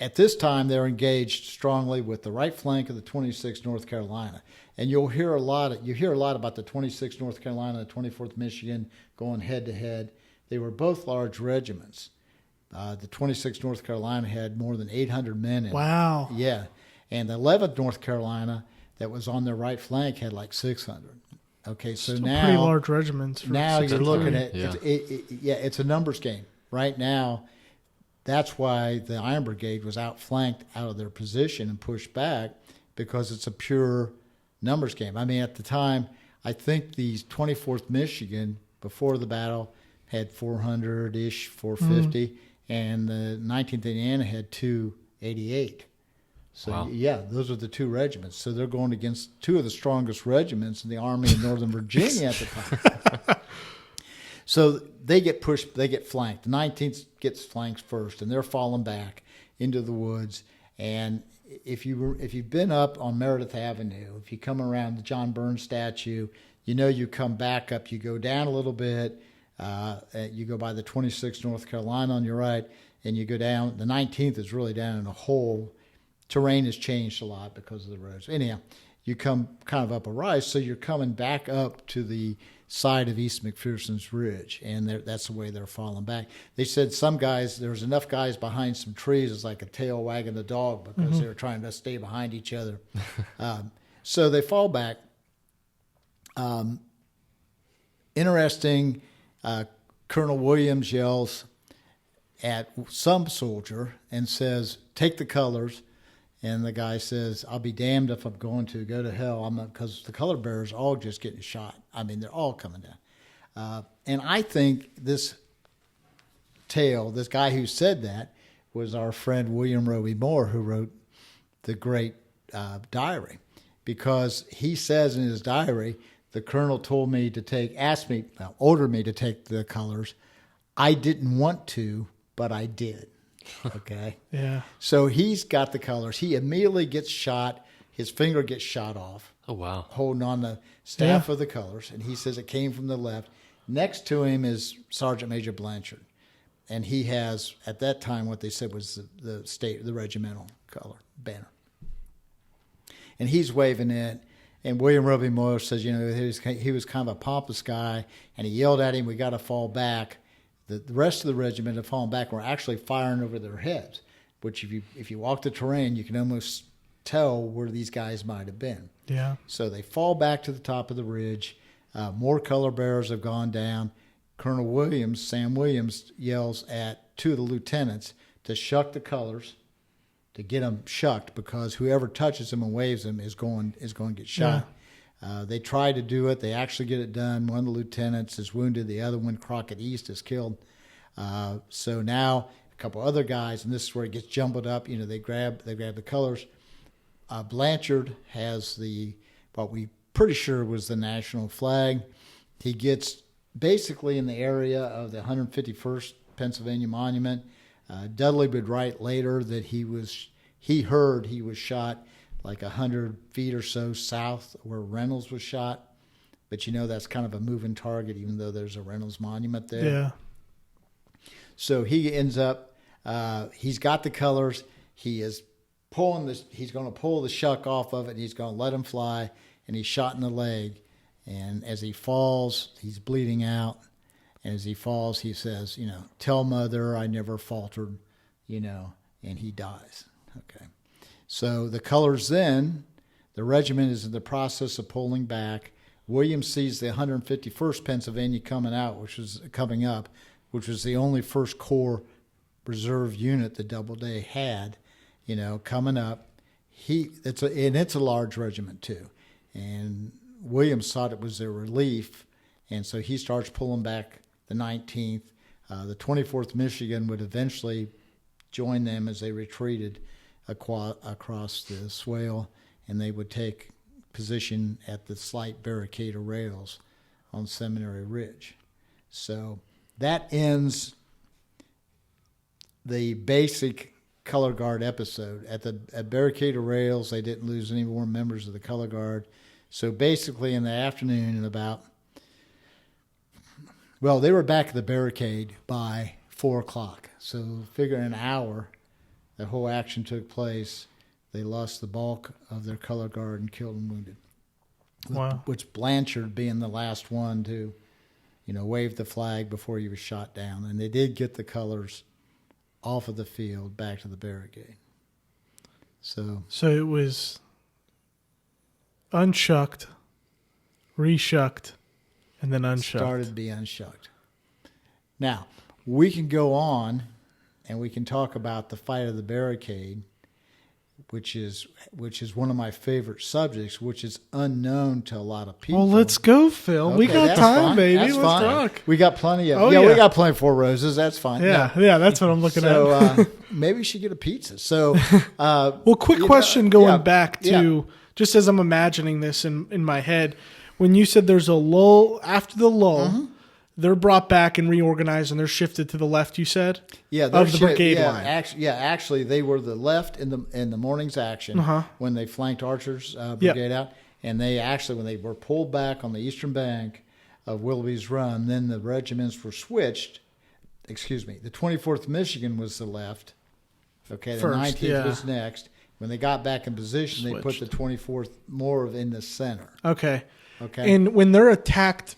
at this time, they're engaged strongly with the right flank of the 26th North Carolina, and you hear a lot about the 26th North Carolina and the 24th Michigan going head to head. They were both large regiments. The 26th North Carolina had more than 800 men in it. Wow. Yeah. And the 11th North Carolina that was on their right flank had like 600. Okay, so still now pretty large regiments. Now you're looking at it's a numbers game right now. That's why the Iron Brigade was outflanked out of their position and pushed back, because it's a pure numbers game. I mean, at the time, I think the 24th Michigan before the battle had 400-ish, 450, and the 19th Indiana had 288. So, wow. Yeah, those are the two regiments. So they're going against two of the strongest regiments in the Army of Northern Virginia at the time. So they get pushed, they get flanked. The 19th gets flanked first, and they're falling back into the woods. And if you've been up on Meredith Avenue, if you come around the John Burns statue, you come back up, you go down a little bit, you go by the 26th North Carolina on your right, and you go down. The 19th is really down in a hole. Terrain has changed a lot because of the roads. Anyhow, you come kind of up a rise, so you're coming back up to the side of East McPherson's Ridge, and that's the way they're falling back. They said there was enough guys behind some trees, it's like a tail wagging the dog, because they were trying to stay behind each other. So they fall back. Interesting, Colonel Williams yells at some soldier and says, "Take the colors." And the guy says, "I'll be damned if I'm going to go to hell." Because the color bearers are all just getting shot. I mean, they're all coming down. And I think this guy who said that, was our friend William Roby Moore, who wrote the great diary. Because he says in his diary, the colonel ordered me to take the colors. I didn't want to, but I did. Okay. Yeah. So he's got the colors. He immediately gets shot. His finger gets shot off. Oh, wow. Holding on the staff of the colors. And he says it came from the left. Next to him is Sergeant Major Blanchard. And he has, at that time, what they said was the regimental color banner. And he's waving it. And William Roby Moore says, he was kind of a pompous guy. And he yelled at him, "We got to fall back." The rest of the regiment had fallen back and were actually firing over their heads, which if you walk the terrain, you can almost tell where these guys might have been. Yeah. So they fall back to the top of the ridge. More color bearers have gone down. Colonel Williams, Sam Williams, yells at two of the lieutenants to shuck the colors, to get them shucked, because whoever touches them and waves them is going to get shot. Yeah. They try to do it. They actually get it done. One of the lieutenants is wounded. The other one, Crockett East, is killed. So now a couple other guys, and this is where it gets jumbled up. They grab the colors. Blanchard has what we pretty sure was the national flag. He gets basically in the area of the 151st Pennsylvania Monument. Dudley would write later that he heard he was shot like 100 feet or so south where Reynolds was shot. But that's kind of a moving target, even though there's a Reynolds monument there. Yeah. So he ends up, he's got the colors. He is he's going to pull the shuck off of it. And he's going to let him fly. And he's shot in the leg. And as he falls, he's bleeding out. And as he falls, he says, tell mother I never faltered, and he dies. Okay. So the colors then, the regiment is in the process of pulling back. Williams sees the 151st Pennsylvania coming up, which was the only First Corps reserve unit that Doubleday had, coming up. It's a large regiment too. And Williams thought it was their relief, and so he starts pulling back the 19th. The 24th Michigan would eventually join them as they retreated across the swale, and they would take position at the slight barricade of rails on Seminary Ridge. So that ends the basic color guard episode. At barricade of rails, they didn't lose any more members of the color guard. So basically in the afternoon they were back at the barricade by 4 o'clock. So figure an hour, the whole action took place. They lost the bulk of their color guard and killed and wounded. Wow. Which Blanchard being the last one to, wave the flag before he was shot down. And they did get the colors off of the field back to the barricade. So it was unshucked, reshucked, and then unshucked. Started to be unshucked. Now, we can go on and we can talk about the fight of the barricade, which is one of my favorite subjects, which is unknown to a lot of people. Well, let's go, Phil. Okay, we got time, fine. baby. That's let's fine. talk. We got plenty of we got plenty of Four Roses. That's fine. Yeah, that's what I'm looking at. So maybe we should get a pizza. So, quick question going back to just as I'm imagining this in my head, when you said there's a lull after the lull. Mm-hmm. They're brought back and reorganized, and they're shifted to the left. You said, of the brigade line. Actually, they were the left in the morning's action when they flanked Archer's brigade out, and they actually when they were pulled back on the eastern bank of Willoughby's Run, then the regiments were switched. Excuse me, the 24th Michigan was the left. Okay, the 19th was next. When they got back in position, they put the 24th more in the center. Okay. And when they're attacked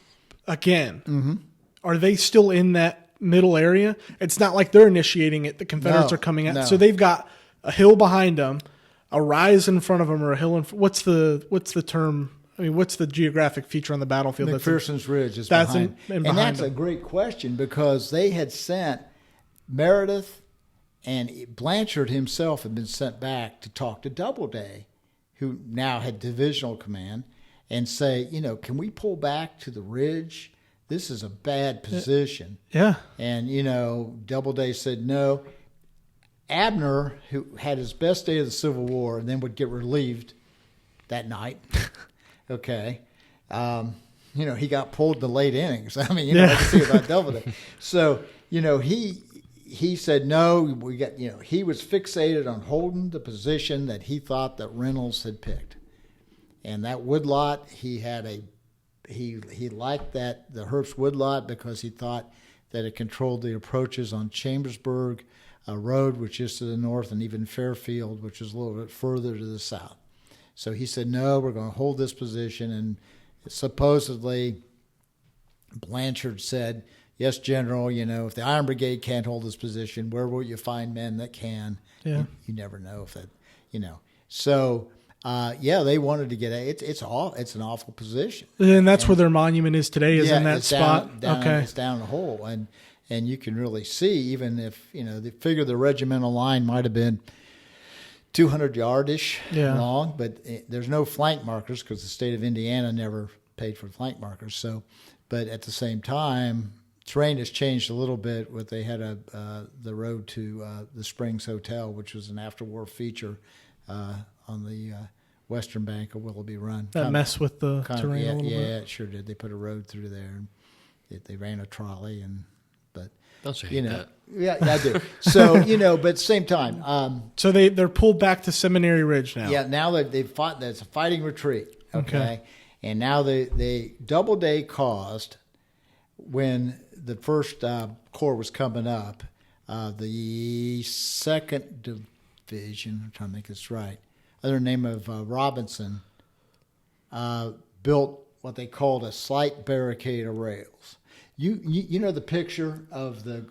again, are they still in that middle area? It's not like they're initiating it. The Confederates are coming out. No. So they've got a hill behind them, a rise in front of them, or a hill in front. What's the term? I mean, what's the geographic feature on the battlefield? McPherson's Ridge is behind. And that's a great question because they had sent Meredith and Blanchard himself had been sent back to talk to Doubleday, who now had divisional command, and say, can we pull back to the ridge? This is a bad position. Yeah. And, Doubleday said no. Abner, who had his best day of the Civil War and then would get relieved that night, he got pulled to late innings. I mean, I can see about Doubleday. So, he said no. We got, he was fixated on holding the position that he thought that Reynolds had picked. And that woodlot, he liked the Herbst woodlot because he thought that it controlled the approaches on Chambersburg Road, which is to the north, and even Fairfield, which is a little bit further to the south. So he said, no, we're going to hold this position. And supposedly Blanchard said, yes, General, if the Iron Brigade can't hold this position, where will you find men that can? Yeah. You never know if that, So, they wanted to get it's an awful position. And that's where their monument is today, is in that it's spot. Down, it's down the hole. And you can really see, even if, they figure the regimental line might have been 200 yardish long, but there's no flank markers because the state of Indiana never paid for flank markers. So, but at the same time, terrain has changed a little bit. They had the road to the Springs Hotel, which was an after-war feature on the western bank of Willoughby Run. That messed with the terrain a little bit. Yeah, it sure did. They put a road through there, and they ran a trolley, but don't you hate that? Yeah, I do. So but at the same time, so they're pulled back to Seminary Ridge now. Yeah, now that they've fought, that's a fighting retreat. Okay, and now they Doubleday caused when the first Corps was coming up, the second division. I'm trying to make this right. Under the name of Robinson, built what they called a slight barricade of rails. You know the picture of the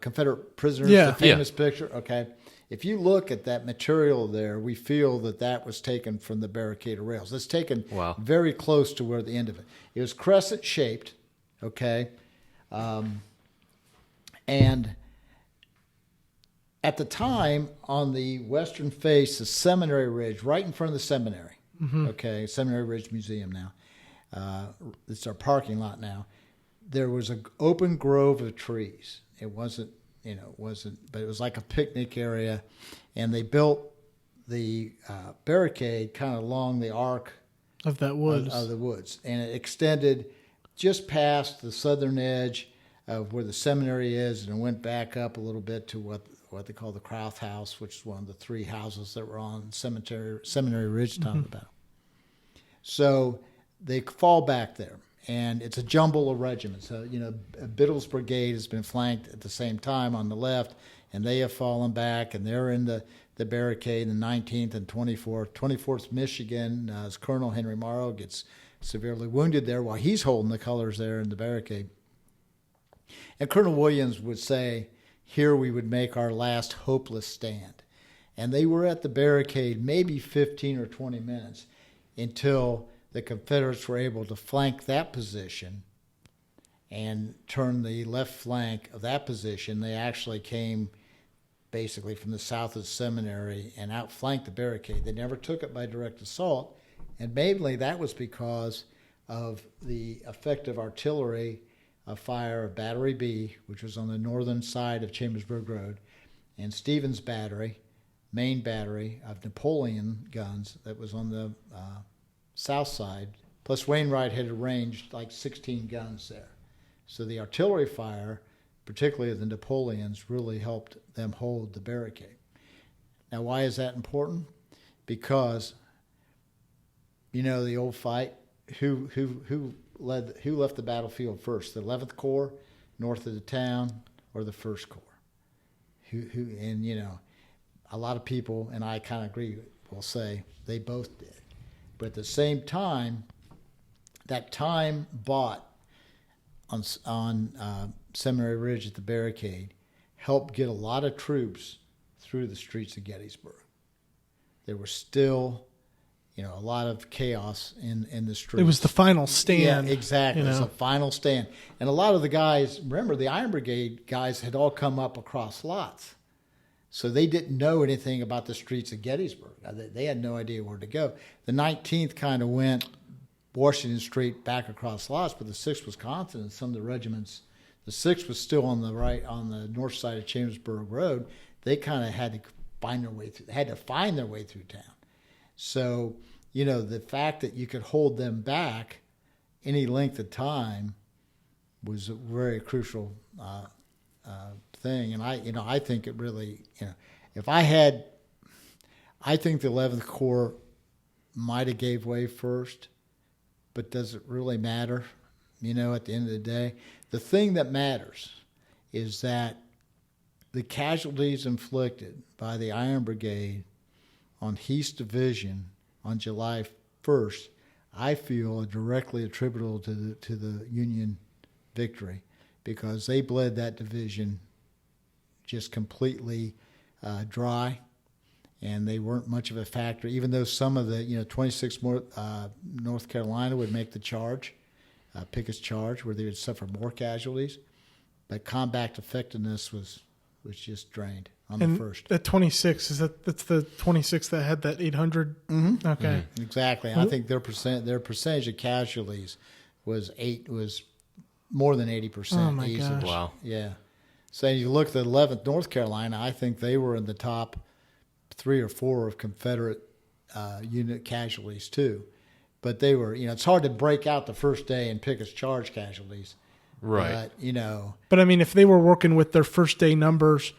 Confederate prisoners, the famous picture? Okay. If you look at that material there, we feel that was taken from the barricade of rails. It's taken very close to where the end of it. It was crescent-shaped, okay? And at the time, on the western face of Seminary Ridge, right in front of the seminary, okay, Seminary Ridge Museum now, it's our parking lot now, there was an open grove of trees. It wasn't, but it was like a picnic area, and they built the barricade kind of along the arc of that woods. Of the woods, and it extended just past the southern edge of where the seminary is, and it went back up a little bit to what they call the Crowth House, which is one of the three houses that were on Seminary Ridge time of the battle. So they fall back there. And it's a jumble of regiments. So, Biddle's brigade has been flanked at the same time on the left, and they have fallen back, and they're in the barricade, the 19th and 24th. 24th Michigan, Colonel Henry Morrow gets severely wounded there while he's holding the colors there in the barricade. And Colonel Williams would say, here we would make our last hopeless stand. And they were at the barricade maybe 15 or 20 minutes until the Confederates were able to flank that position and turn the left flank of that position. They actually came basically from the south of the seminary and outflanked the barricade. They never took it by direct assault, and mainly that was because of the effective artillery fire of Battery B, which was on the northern side of Chambersburg Road, and Stevens Battery, main battery of Napoleon guns that was on the south side, plus Wainwright had arranged like 16 guns there. So the artillery fire, particularly of the Napoleons, really helped them hold the barricade. Now, why is that important? Because, the old fight, who left the battlefield first, the 11th Corps, north of the town, or the 1st Corps? A lot of people, and I kind of agree, will say they both did. But at the same time, that time bought on Seminary Ridge at the barricade helped get a lot of troops through the streets of Gettysburg. There was still, a lot of chaos in the streets. It was the final stand. Yeah, exactly. It was a final stand. And a lot of the guys, remember, the Iron Brigade guys had all come up across lots. So they didn't know anything about the streets of Gettysburg. They had no idea where to go. The 19th kind of went Washington Street back across lots, but the 6th Wisconsin and some of the regiments, the 6th was still on the north side of Chambersburg Road. They kind of had to find their way through town. So, the fact that you could hold them back any length of time was a very crucial thing. And I think it really, I think the 11th Corps might have gave way first, but does it really matter? At the end of the day, the thing that matters is that the casualties inflicted by the Iron Brigade on Heath's division on July 1st, I feel are directly attributable to the Union victory. because they bled that division just completely dry, and they weren't much of a factor. Even though some of the 26th North Carolina would make the charge, Pickett's charge, where they would suffer more casualties, but combat effectiveness was just drained on the first. That 26 that's the 26 that had that 800. Mm-hmm. Okay, Mm-hmm. Exactly. I think their percentage of casualties was more than 80%. Oh my easily. gosh! Wow. Yeah. So you look at the 11th North Carolina. I think they were in the top 3 or 4 of Confederate unit casualties too. But they were, it's hard to break out the first day in Pickett's charge casualties. Right. But, But I mean, if they were working with their first day numbers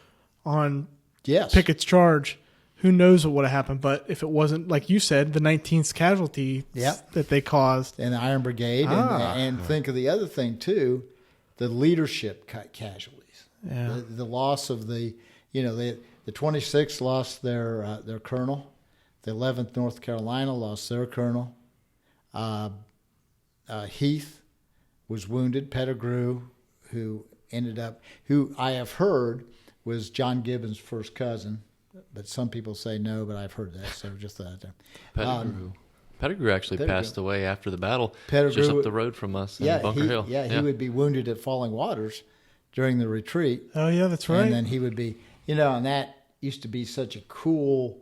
on yes. Pickett's charge, who knows what would have happened? But if it wasn't, like you said, the 19th casualty that they caused. And the Iron Brigade. And think of the other thing, too, the leadership casualties. Yeah. The loss of the 26th lost their colonel. The 11th North Carolina lost their colonel. Heath was wounded. Pettigrew, who I have heard was John Gibbon's first cousin, but some people say no, but I've heard that, so just that there. Pettigrew actually passed away after the battle, just up the road from us in Bunker Hill. Yeah, he would be wounded at Falling Waters during the retreat. Oh, yeah, that's right. And then he would be, and that used to be such a cool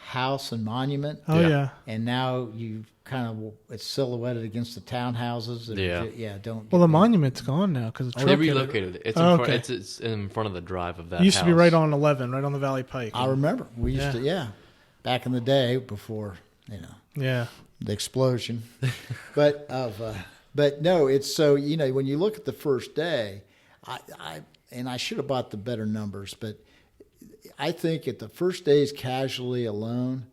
house and monument. Oh, yeah. And now you it's silhouetted against the townhouses. And Well, the monument's gone now because They relocated it. It's in front of the drive of that It used to be house. right on 11, right on the Valley Pike. I remember. We used to, back in the day before, Yeah. the explosion. but no, it's so, when you look at the first day, I should have bought the better numbers, but I think at the first day's casualty alone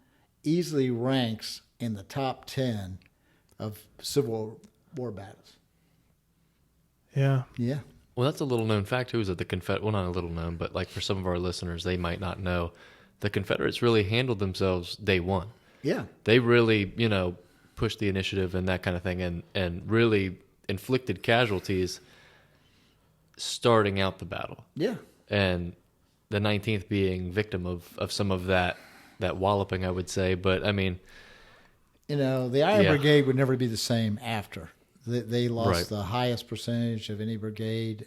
easily ranks in the top 10 of Civil War battles. Yeah. Yeah. Well, that's a little known fact too, is that the Confederate, well, not a little known, but like for some of our listeners, they might not know, the Confederates really handled themselves day one. Yeah. They really, pushed the initiative and that kind of thing and really inflicted casualties starting out the battle. Yeah. And the 19th being victim of some of that walloping, I would say. But, I mean... the Iron Brigade would never be the same after. They lost Right. the highest percentage of any brigade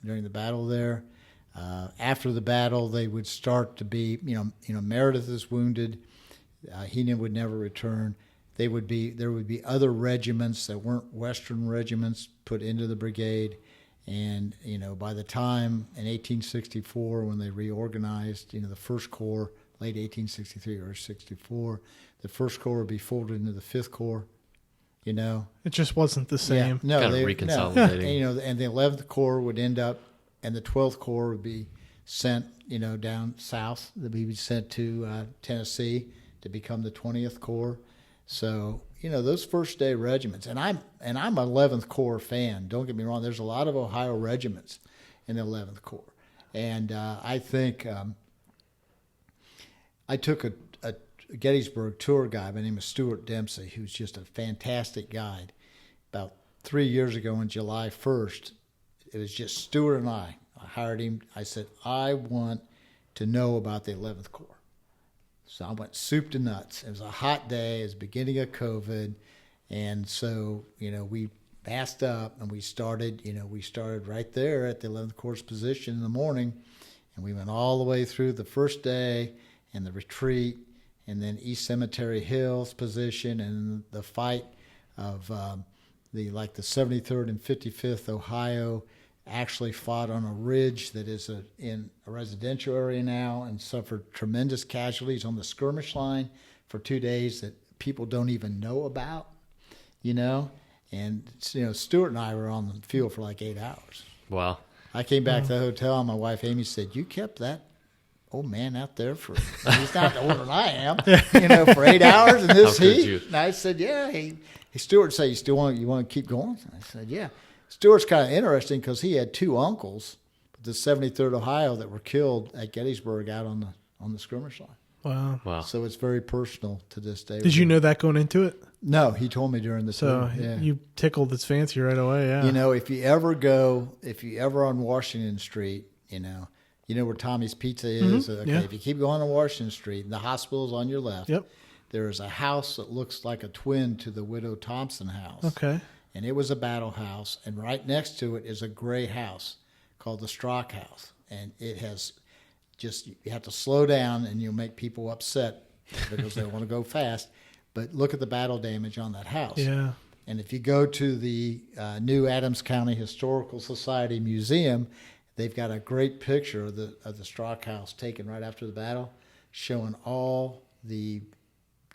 during the battle there. After the battle, they would start to be, Meredith is wounded. He would never return. There would be other regiments that weren't Western regiments put into the brigade. And, by the time in 1864, when they reorganized, the First Corps, late 1863 or 64, the First Corps would be folded into the Fifth Corps, It just wasn't the same. Yeah, no, Kind of reconsolidating. No. And the 11th Corps would end up, and the 12th Corps would be sent, down south. They'd be sent to Tennessee to become the 20th Corps. So, those first day regiments, and I'm an 11th Corps fan. Don't get me wrong. There's a lot of Ohio regiments in the 11th Corps, and I think I took a Gettysburg tour guide by the name of Stuart Dempsey, who's just a fantastic guide. About 3 years ago on July 1st, it was just Stuart and I. I hired him. I said, I want to know about the 11th Corps. So I went soup to nuts. It was a hot day. It was the beginning of COVID. And so, we masked up and we started right there at the 11th Corps position in the morning. And we went all the way through the first day and the retreat and then East Cemetery Hills position and the fight of the 73rd and 55th Ohio actually fought on a ridge that is in a residential area now and suffered tremendous casualties on the skirmish line for 2 days that people don't even know about, And, Stuart and I were on the field for like 8 hours. Wow. I came back to the hotel and my wife Amy said, "You kept that old man out there he's not older than I am, for 8 hours in this heat." And I said, "Yeah." Stuart said, "You want to keep going?" I said, "Yeah." Stuart's kind of interesting because he had 2 uncles, the 73rd Ohio, that were killed at Gettysburg out on the skirmish line. Wow. So it's very personal to this day. Did you know that going into it? No, he told me during the So tour. Yeah. you tickled its fancy right away. Yeah. You know, if you ever on Washington Street, you know where Tommy's Pizza is. Okay, yeah. if you keep going on Washington Street, and the hospital's on your left. Yep. There is a house that looks like a twin to the Widow Thompson house. Okay. And it was a battle house, and right next to it is a gray house called the Strock House. And it has you have to slow down, and you'll make people upset because they want to go fast. But look at the battle damage on that house. Yeah. And if you go to the new Adams County Historical Society Museum, they've got a great picture of the Strock House taken right after the battle, showing all the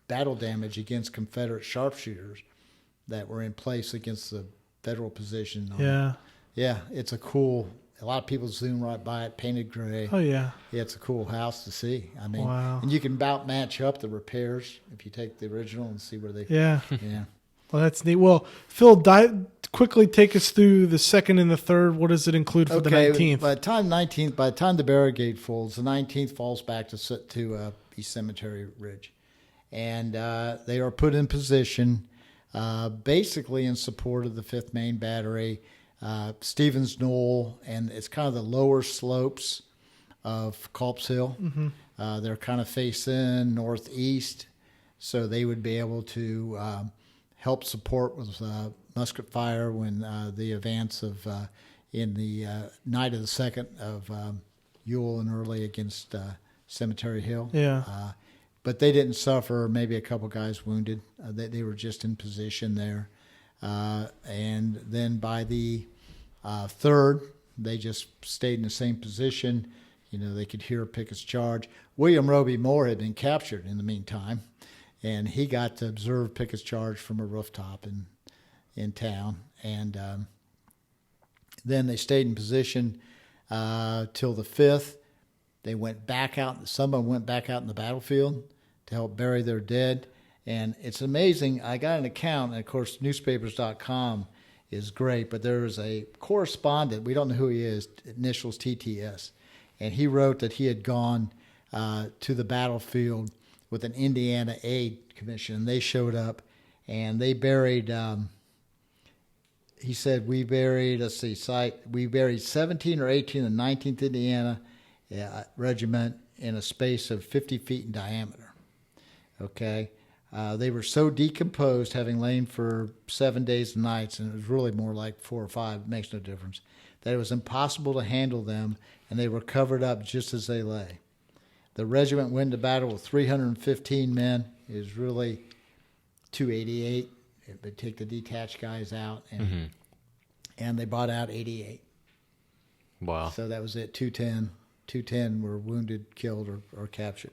battle damage against Confederate sharpshooters that were in place against the Federal position. Yeah. Yeah, it's a lot of people zoom right by it, painted gray. Oh, yeah. Yeah, it's a cool house to see. I mean, Wow. and you can about match up the repairs if you take the original and see where they. Yeah. Yeah. Well, that's neat. Well, Phil, quickly take us through the second and the third. What does it include for the 19th? By the time the barricade folds, the 19th falls back to East Cemetery Ridge, and they are put in position, basically in support of the 5th Maine Battery, Stevens Knoll, and it's kind of the lower slopes of Culp's Hill. Mm-hmm. They're kind of facing northeast, so they would be able to help support with musket fire when the advance of in the night of the 2nd of Ewell and Early against Cemetery Hill. Yeah. But they didn't suffer. Maybe a couple guys wounded. They were just in position there. And then by the 3rd, they just stayed in the same position. You know, they could hear Pickett's charge. William Roby Moore had been captured in the meantime, and he got to observe Pickett's charge from a rooftop in town. And then they stayed in position till the 5th. They went back out. Someone went back out in the battlefield to help bury their dead. And it's amazing. I got an account, and of course, newspapers.com is great, but there is a correspondent. We don't know who he is, initials TTS. And he wrote that he had gone to the battlefield with an Indiana Aid Commission, and they showed up, and they buried, he said, we buried 17 or 18 of the 19th Indiana Regiment in a space of 50 feet in diameter. Okay? They were so decomposed, having lain for 7 days and nights, and it was really more like 4 or 5, it makes no difference, that it was impossible to handle them, and they were covered up just as they lay. The regiment went to battle with 315 men. It was really 288. It would take the detached guys out, and they brought out 88. Wow. So that was it, 210. 210 were wounded, killed, or captured.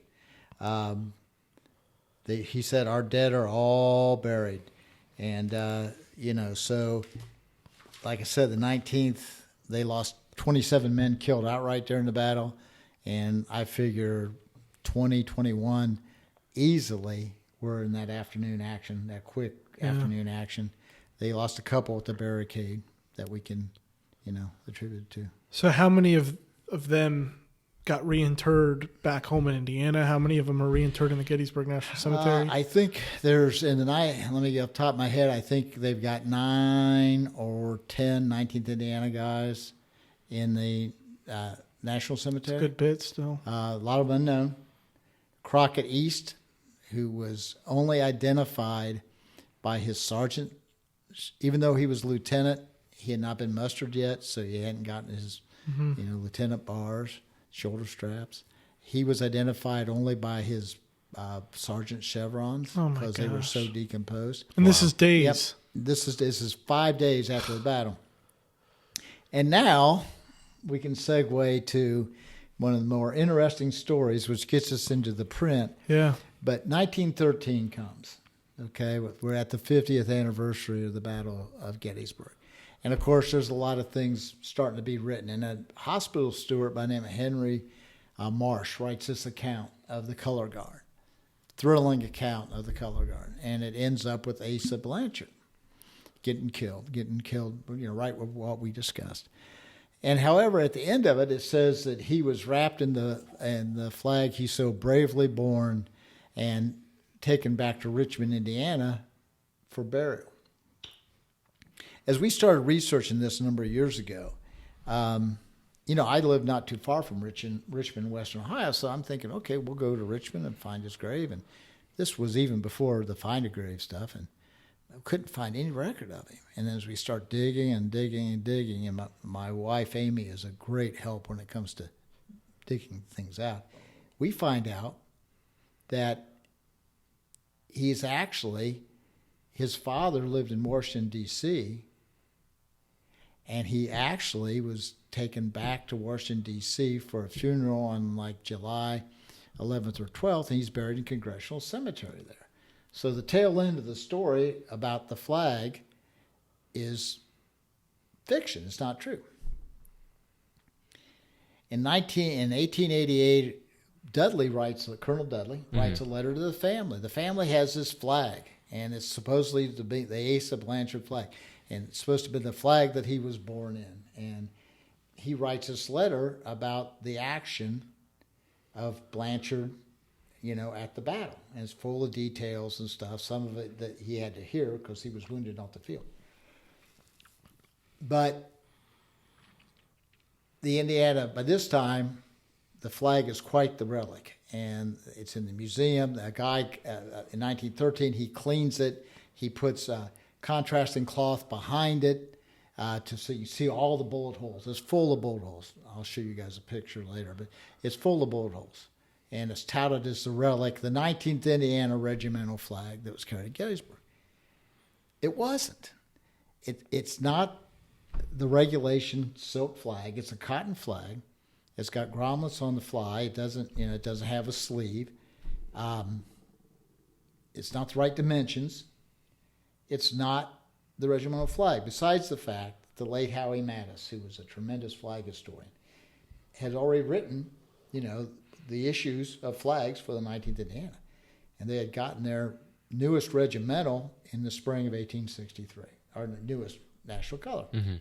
He said, our dead are all buried. And, so like I said, the 19th, they lost 27 men killed outright during the battle. And I figure 20, 21 easily were in that afternoon action, that quick afternoon action. They lost a couple at the barricade that we can, attribute to. So how many of them got reinterred back home in Indiana? How many of them are reinterred in the Gettysburg National Cemetery? I think there's, let me get off the top of my head, I think they've got 9 or 10 19th Indiana guys in the National Cemetery. It's a good bit still. A lot of unknown. Crockett East, who was only identified by his sergeant, even though he was lieutenant, he had not been mustered yet, so he hadn't gotten his, lieutenant bars, shoulder straps. He was identified only by his sergeant chevrons because they were so decomposed. And this is days. Yep. This is 5 days after the battle. And now we can segue to one of the more interesting stories, which gets us into the print. Yeah. But 1913 comes. Okay, we're at the 50th anniversary of the Battle of Gettysburg. And, of course, there's a lot of things starting to be written. And a hospital steward by the name of Henry Marsh writes this account of the color guard, thrilling account of the color guard. And it ends up with Asa Blanchard getting killed, right with what we discussed. And, however, at the end of it, it says that he was wrapped in the flag he so bravely borne and taken back to Richmond, Indiana, for burial. As we started researching this a number of years ago, I live not too far from Richmond, Western Ohio, so I'm thinking, okay, we'll go to Richmond and find his grave. And this was even before the find a grave stuff, and I couldn't find any record of him. And then as we start digging and digging and digging, and my wife Amy is a great help when it comes to digging things out, we find out that his father lived in Washington, D.C., and he actually was taken back to Washington, D.C. for a funeral on like July 11th or 12th, and he's buried in Congressional Cemetery there. So the tail end of the story about the flag is fiction. It's not true. In 1888, Colonel Dudley writes a letter to the family. The family has this flag, and it's supposedly to be the Asa Blanchard flag. And it's supposed to be the flag that he was born in. And he writes this letter about the action of Blanchard, at the battle. And it's full of details and stuff, some of it that he had to hear because he was wounded off the field. But the Indiana, by this time, the flag is quite the relic. And it's in the museum. A guy, in 1913, he cleans it. He puts contrasting cloth behind it so you see all the bullet holes. It's full of bullet holes. I'll show you guys a picture later, but it's full of bullet holes. And it's touted as the relic, the 19th Indiana Regimental flag that was carried at Gettysburg. It wasn't. It's not the regulation silk flag. It's a cotton flag. It's got grommets on the fly. It doesn't have a sleeve. It's not the right dimensions. It's not the regimental flag, besides the fact that the late Howie Mattis, who was a tremendous flag historian, had already written, the issues of flags for the 19th Indiana. And they had gotten their newest regimental in the spring of 1863, our newest national color. Mm-hmm.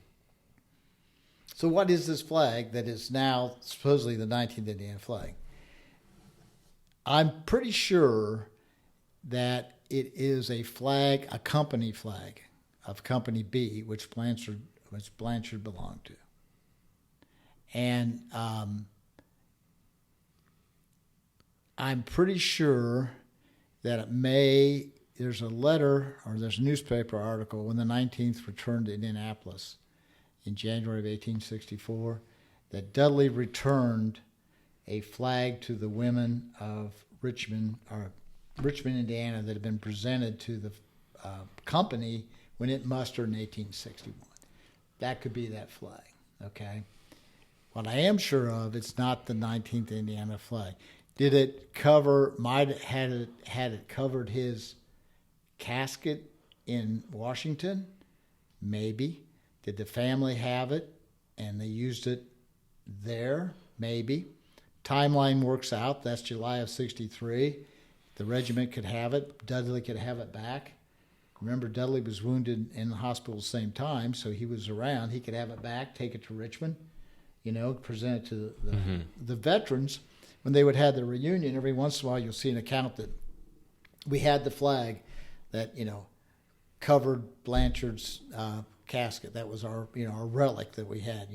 So what is this flag that is now supposedly the 19th Indiana flag? I'm pretty sure that it is a flag, a company flag of Company B, which Blanchard belonged to. And I'm pretty sure that there's a letter or there's a newspaper article when the 19th returned to Indianapolis in January of 1864 that Dudley returned a flag to the women of Richmond, Indiana, that had been presented to the company when it mustered in 1861. That could be that flag, okay? What I am sure of, it's not the 19th Indiana flag. Did it cover, had it covered his casket in Washington? Maybe. Did the family have it and they used it there? Maybe. Timeline works out. That's July of 63. The regiment could have it. Dudley could have it back. Remember, Dudley was wounded in the hospital at the same time, so he was around. He could have it back, take it to Richmond, present it to the veterans. When they would have their reunion, every once in a while you'll see an account that we had the flag that, covered Blanchard's casket. That was our relic that we had,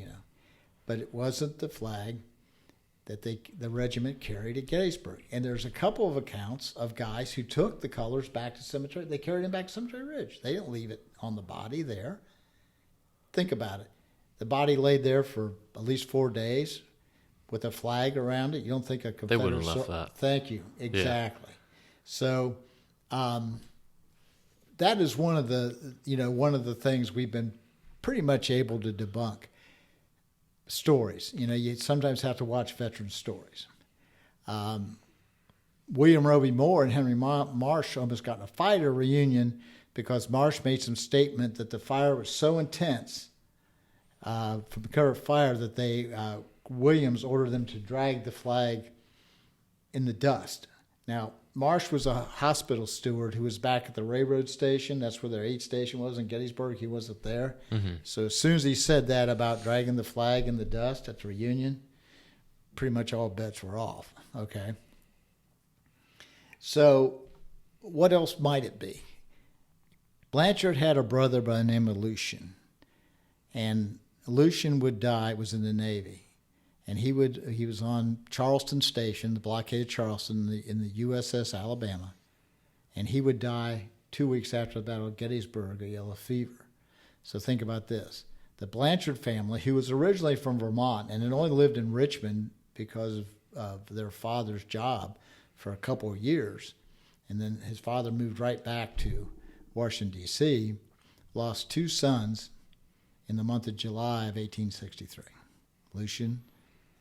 But it wasn't the flag that the regiment carried at Gettysburg. And there's a couple of accounts of guys who took the colors back to cemetery. They carried them back to Cemetery Ridge. They didn't leave it on the body there. Think about it. The body laid there for at least 4 days with a flag around it. You don't think a Confederate... They wouldn't have left that. Thank you. Exactly. Yeah. So that is one of the things we've been pretty much able to debunk. Stories. You sometimes have to watch veteran stories. William Roby Moore and Henry Marsh almost got in a fight at a reunion because Marsh made some statement that the fire was so intense from the cover of fire that Williams ordered them to drag the flag in the dust. Now, Marsh was a hospital steward who was back at the railroad station. That's where their aid station was in Gettysburg. He wasn't there. Mm-hmm. So as soon as he said that about dragging the flag in the dust at the reunion, pretty much all bets were off. Okay. So what else might it be? Blanchard had a brother by the name of Lucian, and Lucian would die. Was in the Navy, and he was on Charleston Station, the blockade of Charleston, in the USS Alabama, and he would die 2 weeks after the Battle of Gettysburg of yellow fever. So think about this: the Blanchard family, who was originally from Vermont and had only lived in Richmond because of their father's job for a couple of years, and then his father moved right back to Washington, D.C., lost 2 sons in the month of July of 1863, Lucian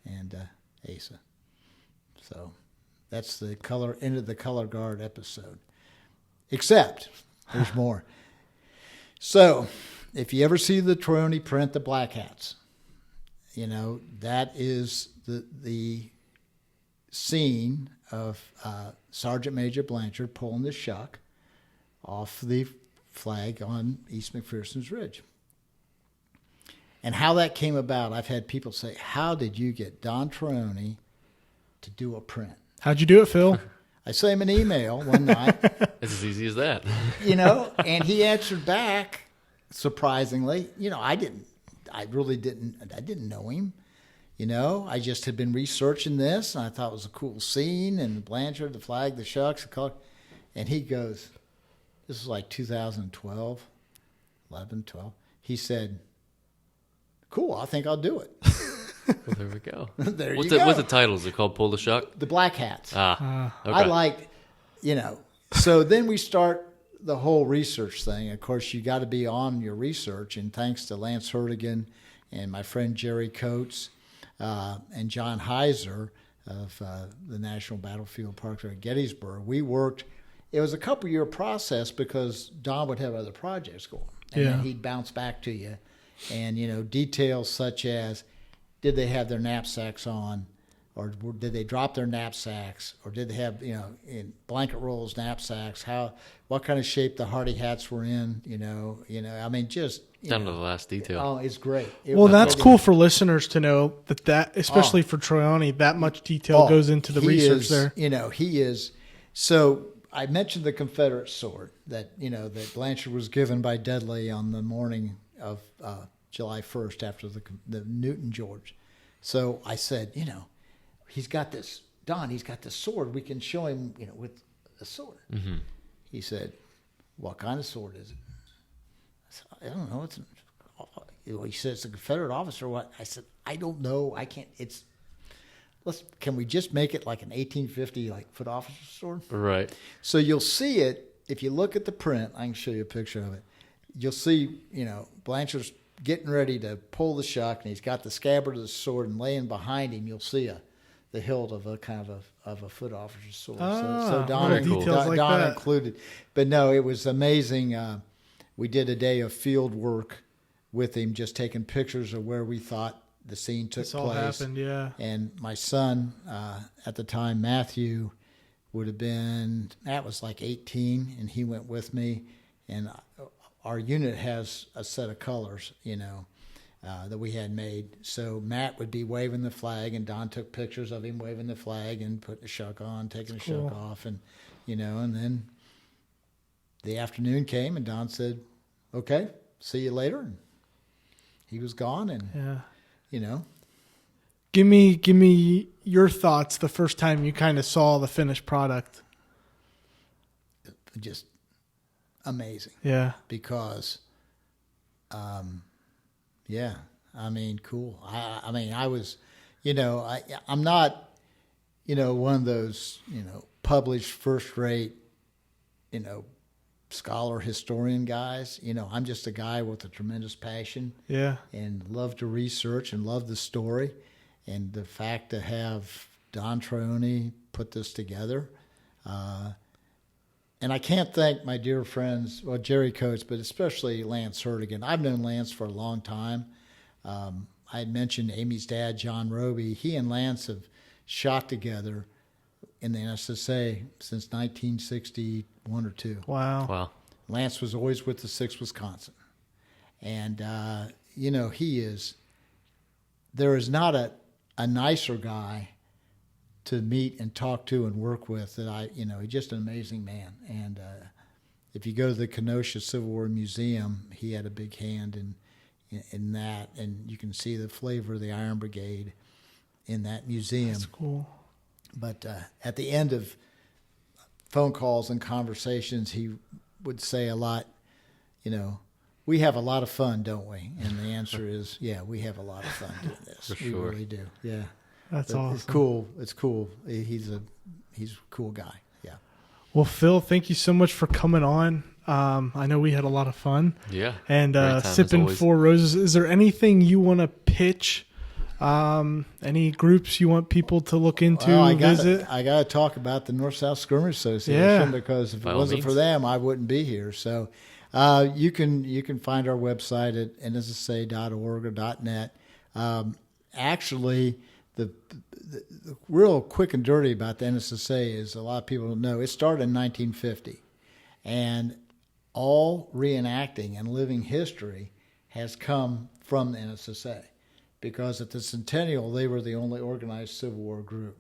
and Asa. So that's the end of the color guard episode. Except, there's more. So if you ever see the Troyoni print, the black hats, that is the scene of Sergeant Major Blanchard pulling the shuck off the flag on East McPherson's Ridge. And how that came about, I've had people say, how did you get Don Troyoni to do a print? How'd you do it, Phil? I sent him an email one night. It's as easy as that. And he answered back, surprisingly. I didn't know him. I just had been researching this, and I thought it was a cool scene, and Blanchard, the flag, the shucks, the color. And he goes, this is like 2012, 11, 12. He said, cool, I think I'll do it. Well, there we go. What's the title? Is it called Pull the Shuck? The Black Hats. Okay. I liked, So then we start the whole research thing. Of course, you got to be on your research, and thanks to Lance Hertigan and my friend Jerry Coates and John Heiser of the National Battlefield Park at Gettysburg, we worked. It was a couple-year process because Don would have other projects going, and then he'd bounce back to you, and details such as, did they have their knapsacks on, or did they drop their knapsacks, or did they have in blanket rolls, knapsacks? What kind of shape the Hardy hats were in? Just down to the last detail. Oh, it's great. That's cool for listeners to know that especially for Troyoni, that much detail goes into the research there. He is. So I mentioned the Confederate sword that Blanchard was given by Dudley on the morning of July 1st after the Newton George. So I said, he's got this, Don, he's got this sword. We can show him, with a sword. Mm-hmm. He said, what kind of sword is it? I said, I don't know. He said, it's a Confederate officer. What? I said, I don't know. I can't. Can we just make it like an 1850 foot officer sword? Right. So you'll see it if you look at the print. I can show you a picture of it. You'll see, Blanchard's getting ready to pull the shuck, and he's got the scabbard of the sword, and laying behind him, you'll see the hilt of a kind of a foot officer's sword. So Don included. But no, it was amazing. We did a day of field work with him, just taking pictures of where we thought the scene took place. This all happened, yeah. And my son, at the time, Matthew, Matt was like 18, and he went with me, and our unit has a set of colors, that we had made. So Matt would be waving the flag, and Don took pictures of him waving the flag and putting the shuck on, taking the shuck off, and and then the afternoon came, and Don said, "Okay, see you later." And he was gone, and Give me your thoughts the first time you kind of saw the finished product. Just amazing. Yeah. Because, cool. I was, I'm not, one of those, published first-rate, scholar historian guys. I'm just a guy with a tremendous passion. Yeah. And love to research and love the story. And the fact to have Don Troyoni put this together, and I can't thank my dear friends, Jerry Coates, but especially Lance Hertigan. I've known Lance for a long time. I had mentioned Amy's dad, John Roby. He and Lance have shot together in the NSSA since 1961 or 2. Wow. Lance was always with the 6th Wisconsin. And, there is not a nicer guy to meet and talk to and work with that he's just an amazing man. if you go to the Kenosha Civil War Museum, he had a big hand in that, and you can see the flavor of the Iron Brigade in that museum. That's cool. But at the end of phone calls and conversations, he would say a lot, we have a lot of fun, don't we? And the answer is, yeah, we have a lot of fun doing this. For sure. We really do. Yeah. That's awesome. It's cool. He's a cool guy. Yeah. Well, Phil, thank you so much for coming on. I know we had a lot of fun. Yeah. And great time, sipping Four Roses. Is there anything you want to pitch? Any groups you want people to look into, visit? I got to talk about the North-South Skirmish Association because if it wasn't for them, I wouldn't be here. So you can find our website at nssa.org or .net. Actually, the real quick and dirty about the NSSA is a lot of people don't know it started in 1950, and all reenacting and living history has come from the NSSA. Because at the Centennial, they were the only organized Civil War group.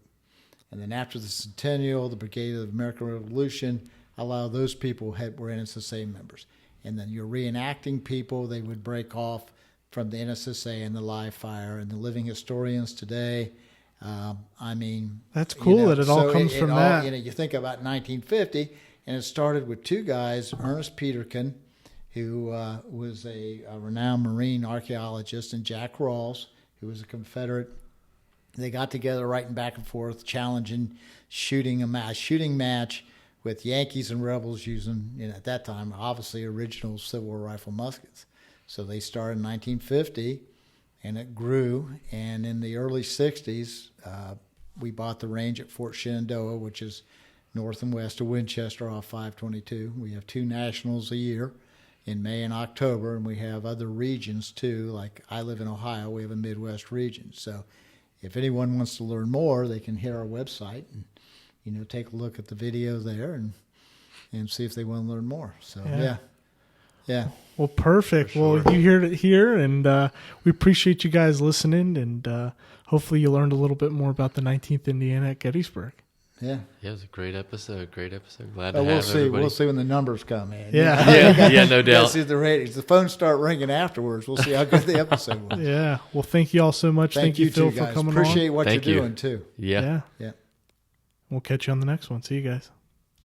And then after the Centennial, the Brigade of the American Revolution allowed those people were NSSA members. And then your reenacting people, they would break off from the NSSA and the live fire. And the living historians today, that's cool that it all comes from that. You think about 1950, and it started with two guys, Ernest Peterkin, who was a renowned Marine archaeologist, and Jack Rawls, who was a Confederate. They got together writing back and forth, challenging shooting match with Yankees and Rebels using, at that time, obviously original Civil War rifle muskets. So they started in 1950, and it grew. And in the early 60s, we bought the range at Fort Shenandoah, which is north and west of Winchester off 522. We have 2 nationals a year in May and October, and we have other regions too. Like I live in Ohio, we have a Midwest region. So if anyone wants to learn more, they can hit our website and take a look at the video there and see if they want to learn more. So yeah. Well, perfect. Sure. Well, you heard it here, and we appreciate you guys listening, and hopefully you learned a little bit more about the 19th Indiana at Gettysburg. Yeah. Yeah, it was a great episode. Glad to have see. everybody. We'll see when the numbers come in. Yeah, no doubt. See the ratings. The phones start ringing afterwards. We'll see how good the episode was. Yeah. Well, thank you all so much. Thank you, Phil, too, guys. for coming Appreciate on. what you're doing too. Yeah. We'll catch you on the next one. See you guys.